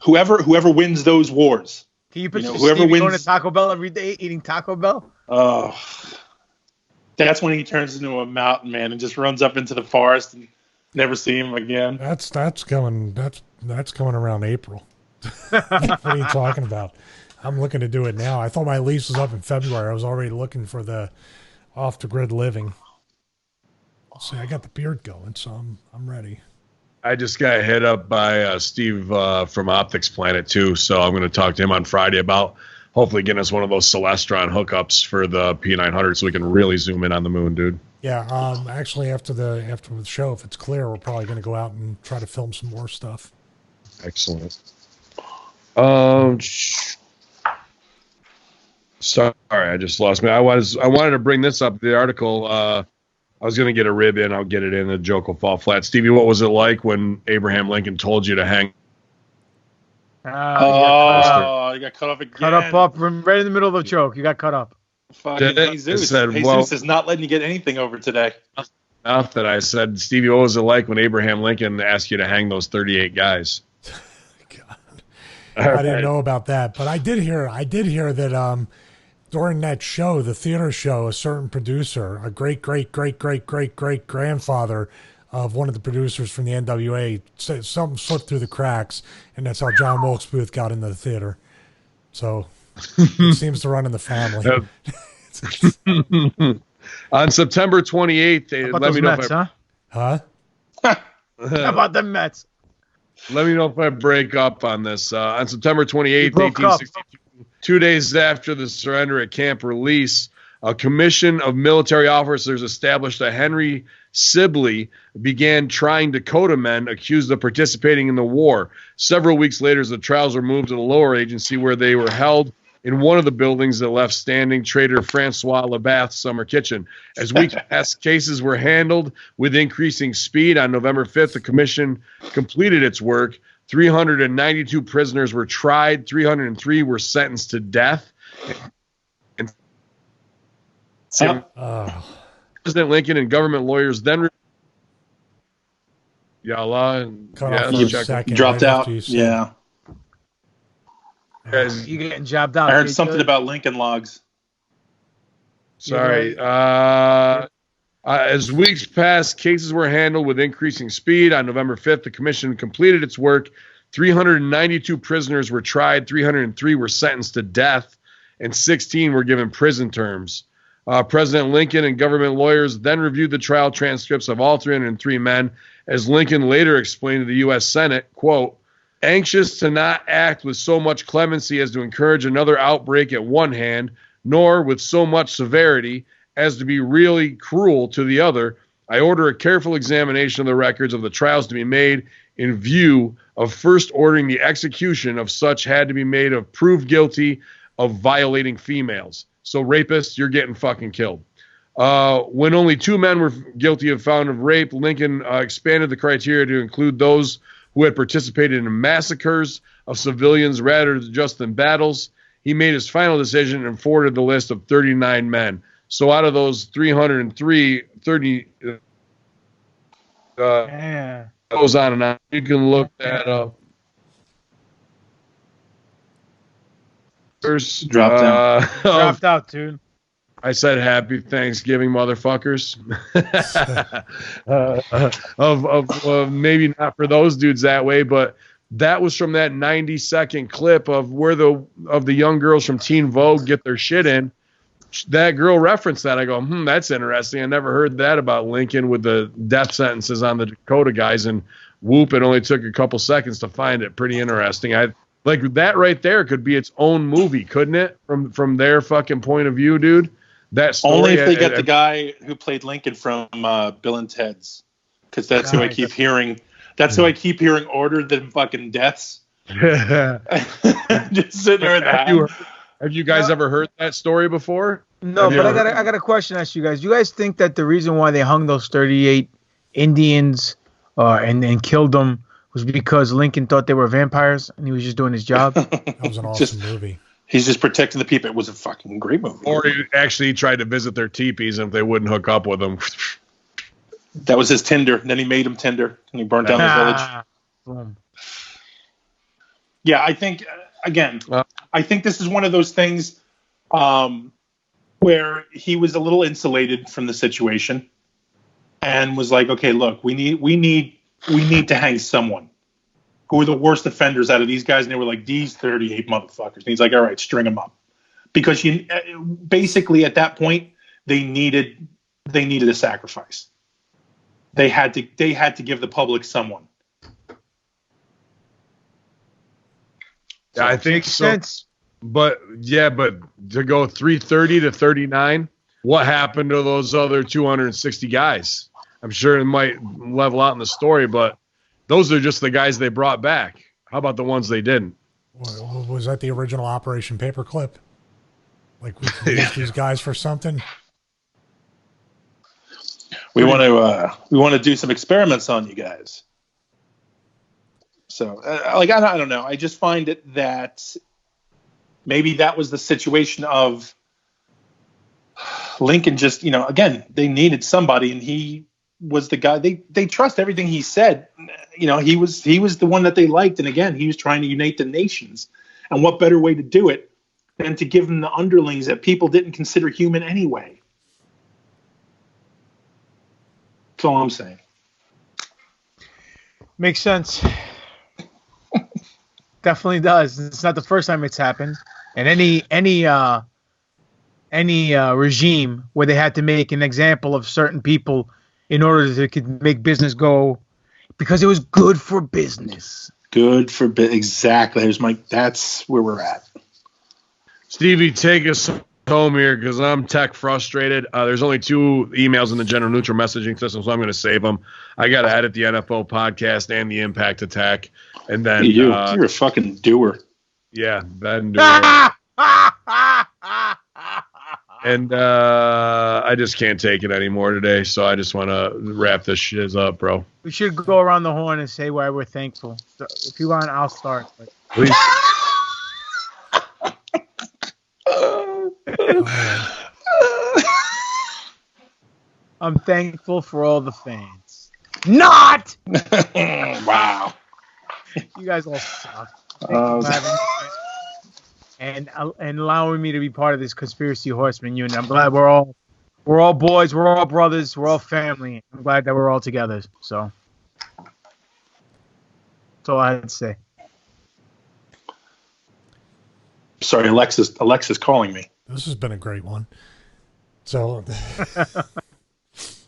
Whoever wins those wars. Can you picture Stevie going to Taco Bell every day, eating Taco Bell? Oh, that's when he turns into a mountain man and just runs up into the forest and never see him again. That's coming around April. What are you talking about? I'm looking to do it now. I thought my lease was up in February. I was already looking for the off-the-grid living. See, I got the beard going, so I'm ready. I just got hit up by Steve from Optics Planet too, so I'm going to talk to him on Friday about hopefully getting us one of those Celestron hookups for the P900 so we can really zoom in on the moon, dude. Yeah, actually after the show, if it's clear, we're probably going to go out and try to film some more stuff. Excellent. Sorry, I just lost me. I wanted to bring this up. The article. I was going to get a rib in. I'll get it in. The joke will fall flat. Stevie, what was it like when Abraham Lincoln told you to hang? You got cut off again. Cut up right in the middle of the joke. You got cut up. Fucking Jesus. Jesus is not letting you get anything over today. Enough that I said, Stevie, what was it like when Abraham Lincoln asked you to hang those 38 guys? God. I didn't know about that, but I did hear that during that show, the theater show, a certain producer, a great grandfather of one of the producers from the NWA, said something slipped through the cracks, and that's how John Wilkes Booth got into the theater. So it seems to run in the family. On September 28th, let me know Mets, if Huh? How about the Mets? Let me know if I break up on this. On September 28th, 1862, 2 days after the surrender at Camp Release, a commission of military officers established that Henry Sibley began trying Dakota men accused of participating in the war. Several weeks later, the trials were moved to the lower agency where they were held in one of the buildings that left standing Trader Francois Labath's summer kitchen. As weeks passed, cases were handled with increasing speed. On November 5th, the commission completed its work. 392 prisoners were tried. 303 were sentenced to death. And President Lincoln and government lawyers then dropped out. Yeah. You getting jobbed out. I heard something about Lincoln Logs. Sorry. As weeks passed, cases were handled with increasing speed. On November 5th, the commission completed its work. 392 prisoners were tried. 303 were sentenced to death, and 16 were given prison terms. President Lincoln and government lawyers then reviewed the trial transcripts of all 303 men. As Lincoln later explained to the U.S. Senate, quote, anxious to not act with so much clemency as to encourage another outbreak at one hand, nor with so much severity as to be really cruel to the other, I order a careful examination of the records of the trials to be made in view of first ordering the execution of such had to be made of proved guilty of violating females. So rapists, you're getting fucking killed. When only 2 men were guilty of found of rape, Lincoln expanded the criteria to include those who had participated in massacres of civilians rather than just in battles. He made his final decision and forwarded the list of 39 men. So out of those 303, 30 goes on and on. You can look that up. Dropped out, dude. I said happy Thanksgiving, motherfuckers. of maybe not for those dudes that way, but that was from that 90-second clip of where the young girls from Teen Vogue get their shit in. That girl referenced that. I go, that's interesting. I never heard that about Lincoln with the death sentences on the Dakota guys, and whoop, it only took a couple seconds to find it. Pretty interesting. Like that right there could be its own movie, couldn't it? From their fucking point of view, dude. That story, only if they get the guy who played Lincoln from Bill and Ted's, because that's who I keep hearing. That's who I keep hearing order the fucking deaths. Just sitting there in the house. Have you guys ever heard that story before? No, but I got a question to ask you guys. You guys think that the reason why they hung those 38 Indians and killed them was because Lincoln thought they were vampires and he was just doing his job? That was an awesome movie. He's just protecting the people. It was a fucking great movie. Or he actually tried to visit their teepees, and if they wouldn't hook up with them. That was his Tinder. And then he made him Tinder, and he burned down the village. Yeah, I think, again, I think this is one of those things where he was a little insulated from the situation and was like, okay, look, we need to hang someone. Who were the worst offenders out of these guys? And they were like, these 38 motherfuckers. And he's like, all right, string them up. Because basically at that point, they needed a sacrifice. They had to give the public someone. So, I think so. Sense. But to go 330 to 39, what happened to those other 260 guys? I'm sure it might level out in the story, but those are just the guys they brought back. How about the ones they didn't? Was that the original Operation Paperclip? Like we can use these guys for something? We want to do some experiments on you guys. So, I don't know. I just find it that maybe that was the situation of Lincoln. Just again, they needed somebody, and he was the guy. They trust everything he said. He was the one that they liked, and again, he was trying to unite the nations. And what better way to do it than to give them the underlings that people didn't consider human anyway? That's all I'm saying. Makes sense. Definitely does. It's not the first time it's happened. And any regime where they had to make an example of certain people in order to make business go, because it was good for business. Exactly. That's where we're at. Stevie, take us home here because I'm tech frustrated. There's only 2 emails in the general neutral messaging system, so I'm going to save them. I got to edit the NFL podcast and the Impact Attack, and then you're a fucking doer. Yeah, Ben doer. And I just can't take it anymore today, so I just want to wrap this shit up, bro. We should go around the horn and say why we're thankful. So if you want, I'll start. But. Please. I'm thankful for all the fans. Not! Wow. You guys all suck. And allowing me to be part of this Conspiracy Horsemen unit. I'm glad we're all boys, we're all brothers, we're all family. I'm glad that we're all together. So that's all I had to say. Sorry, Alexa's calling me. This has been a great one. So this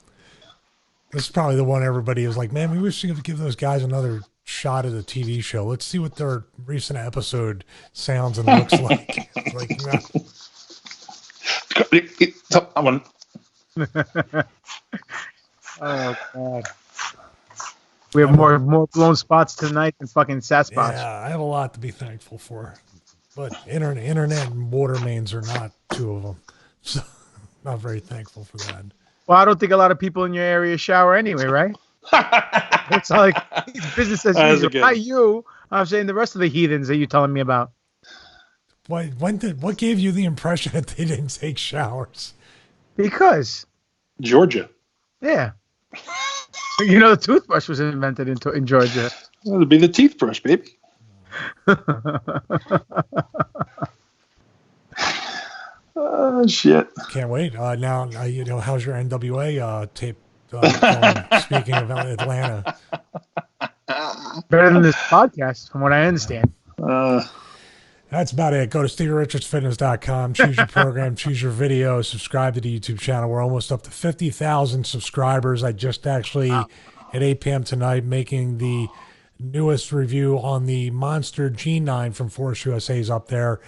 is probably the one everybody is like, man, we wish we could give those guys another shot at a TV show. Let's see what their recent episode sounds and looks like. Oh God. We have more blown spots tonight than fucking sat spots. Yeah, I have a lot to be thankful for. But internet and water mains are not 2 of them. So. Not very thankful for that. Well, I don't think a lot of people in your area shower anyway, right? It's like it's business as usual. Not you. I'm saying the rest of the heathens that you're telling me about. What gave you the impression that they didn't take showers? Because Georgia. Yeah. You know, the toothbrush was invented in Georgia. Well, it'd be the teeth brush, baby. Oh, shit. Can't wait. Now, how's your NWA tape going? Speaking of Atlanta. Better than this podcast, from what I understand. That's about it. Go to StevieRichardsFitness.com, choose your program, choose your video, subscribe to the YouTube channel. We're almost up to 50,000 subscribers. I just actually, at 8 p.m. tonight, making the newest review on the Monster G9 from Force USA is up there.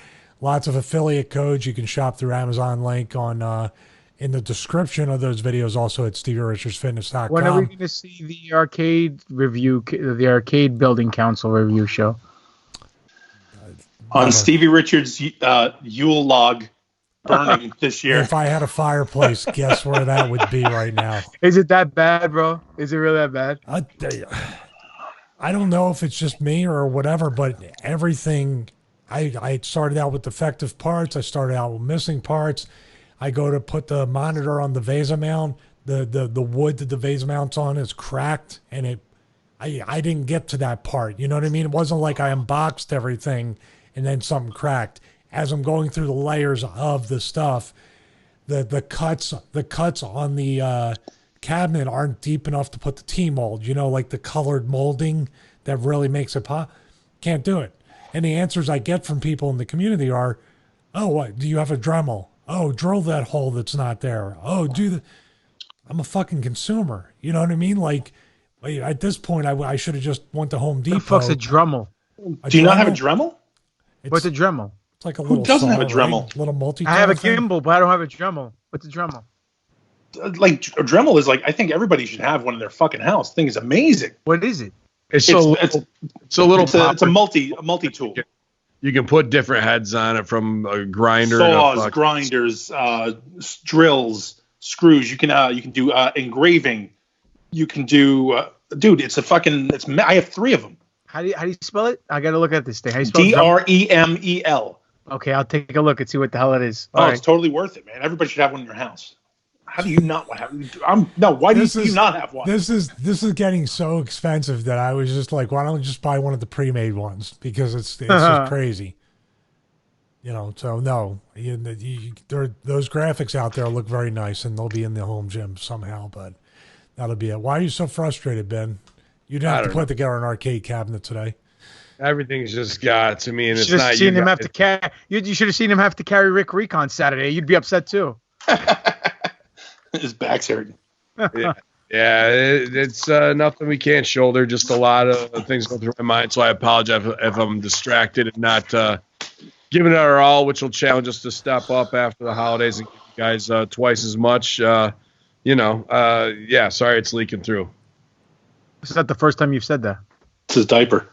Lots of affiliate codes. You can shop through Amazon link on in the description of those videos, also at StevieRichardsFitness.com. When are we going to see the arcade review, the Arcade Building Council review show? On Stevie Richards' Yule log burning this year. If I had a fireplace, guess where that would be right now? Is it that bad, bro? Is it really that bad? I don't know if it's just me or whatever, but everything, I started out with defective parts. I started out with missing parts. I go to put the monitor on the VESA mount. The wood that the VESA mount's on is cracked, and I didn't get to that part. You know what I mean? It wasn't like I unboxed everything and then something cracked. As I'm going through the layers of the stuff, the cuts on the cabinet aren't deep enough to put the T-mold, like the colored molding that really makes it pop. Can't do it. And the answers I get from people in the community are, oh, what, do you have a Dremel? Oh, drill that hole that's not there. Oh, I'm a fucking consumer. You know what I mean? Like, at this point, I should have just went to Home Depot. What the fuck's a Dremel? Do you not have a Dremel? What's a Dremel? It's like a little. Who doesn't have a Dremel? Right? Little multi. I have a gimbal, but I don't have a Dremel. What's a Dremel? Like a Dremel is like, I think everybody should have one in their fucking house. Thing is amazing. What is it? It's a multi tool. You can put different heads on it, from a grinder, saws, grinders, drills, screws. You can do engraving. You can do, dude. It's a fucking. I have 3 of them. How do you spell it? I gotta look at this thing. How do you spell Dremel? Okay, I'll take a look and see what the hell it is. It's totally worth it, man. Everybody should have one in their house. How do you not have? Why do you not have one? This is getting so expensive that I was just like, why don't I just buy one of the pre-made ones, because it's just crazy. So no, those graphics out there look very nice, and they'll be in the home gym somehow. But that'll be it. Why are you so frustrated, Ben? You didn't have to put together an arcade cabinet today. Everything's just got to me, and it's not. You should have seen him have to carry Rick Recon Saturday. You'd be upset too. His back's hurting. It's nothing we can't shoulder. Just a lot of things go through my mind, so I apologize if I'm distracted and not giving it our all, which will challenge us to step up after the holidays and give you guys twice as much. Sorry it's leaking through. It's not the first time you've said that. It's his diaper.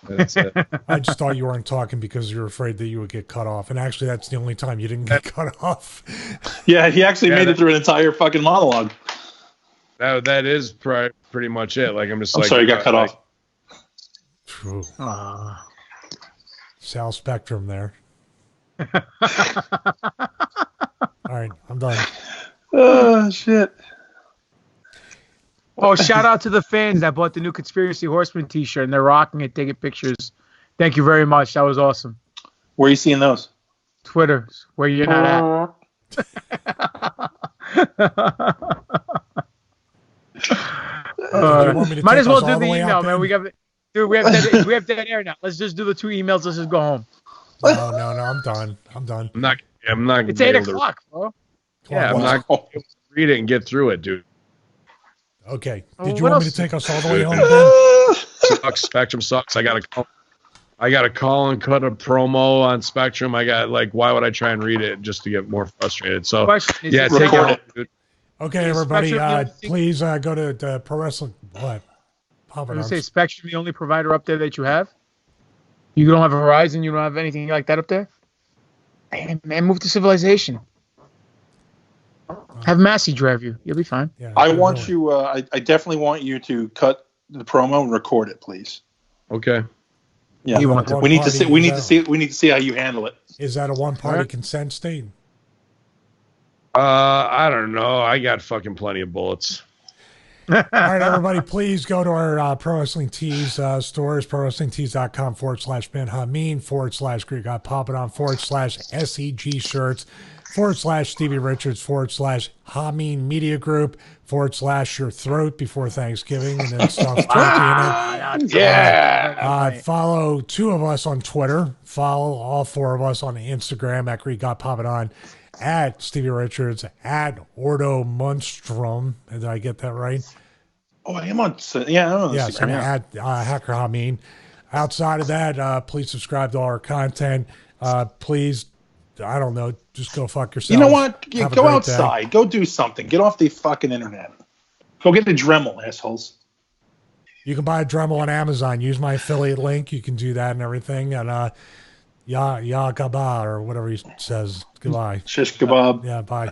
That's it. I just thought you weren't talking because you were afraid that you would get cut off. And actually, that's the only time you didn't get cut off. Yeah, he actually made it through an entire fucking monologue. That is pretty much it. Like, I'm sorry, you got cut off. True. Sal Spectrum there. All right, I'm done. Oh, shit. Oh, shout out to the fans that bought the new Conspiracy Horsemen t-shirt, and they're rocking it, taking pictures. Thank you very much. That was awesome. Where are you seeing those? Twitter, where you're not at. Might as well do the email, man. We have dead air now. Let's just do the 2 emails. Let's just go home. No, I'm done. I'm not. It's 8 o'clock, bro. Yeah, I'm not going to read it and get through it, dude. Okay. Did you want me to take us all the way home? Sucks. Spectrum sucks. I got to call and cut a promo on Spectrum. Why would I try and read it just to get more frustrated? So take it home, dude. Okay, everybody, please go to Pro Wrestling. What? I'm going to say Spectrum the only provider up there that you have? You don't have a Verizon? You don't have anything like that up there? Man, move to Civilization. Have Massey drive you. You'll be fine. Yeah, I want you. I definitely want you to cut the promo and record it, please. Okay. Yeah, You want to- we need to see. We need to see. We need to see how you handle it. Is that a one-party consent state? I don't know. I got fucking plenty of bullets. All right, everybody, please go to our Pro Wrestling Tees stores, prowrestlingtees.com/BenHamin, /GreekGodPapadon, /SEG shirts, /Stevie Richards, /Hamin Media Group, /Your Throat Before Thanksgiving, and then stuff turkey in it. Yeah. Follow 2 of us on Twitter. Follow all 4 of us on Instagram at Greek God Papadon, at Stevie Richards, at Ordo Munstrom. Did I get that right? Oh, I am on. Yeah, I'm on Yes, Instagram. and Yeah. at HackerHamin. Outside of that, please subscribe to all our content. Please, I don't know, just go fuck yourself. You know what? Have a Go great outside. day. Go do something. Get off the fucking internet. Go get a Dremel, assholes. You can buy a Dremel on Amazon. Use my affiliate link. You can do that and everything. And ya kaba or whatever he says. Goodbye. Shish kebab. Yeah, bye.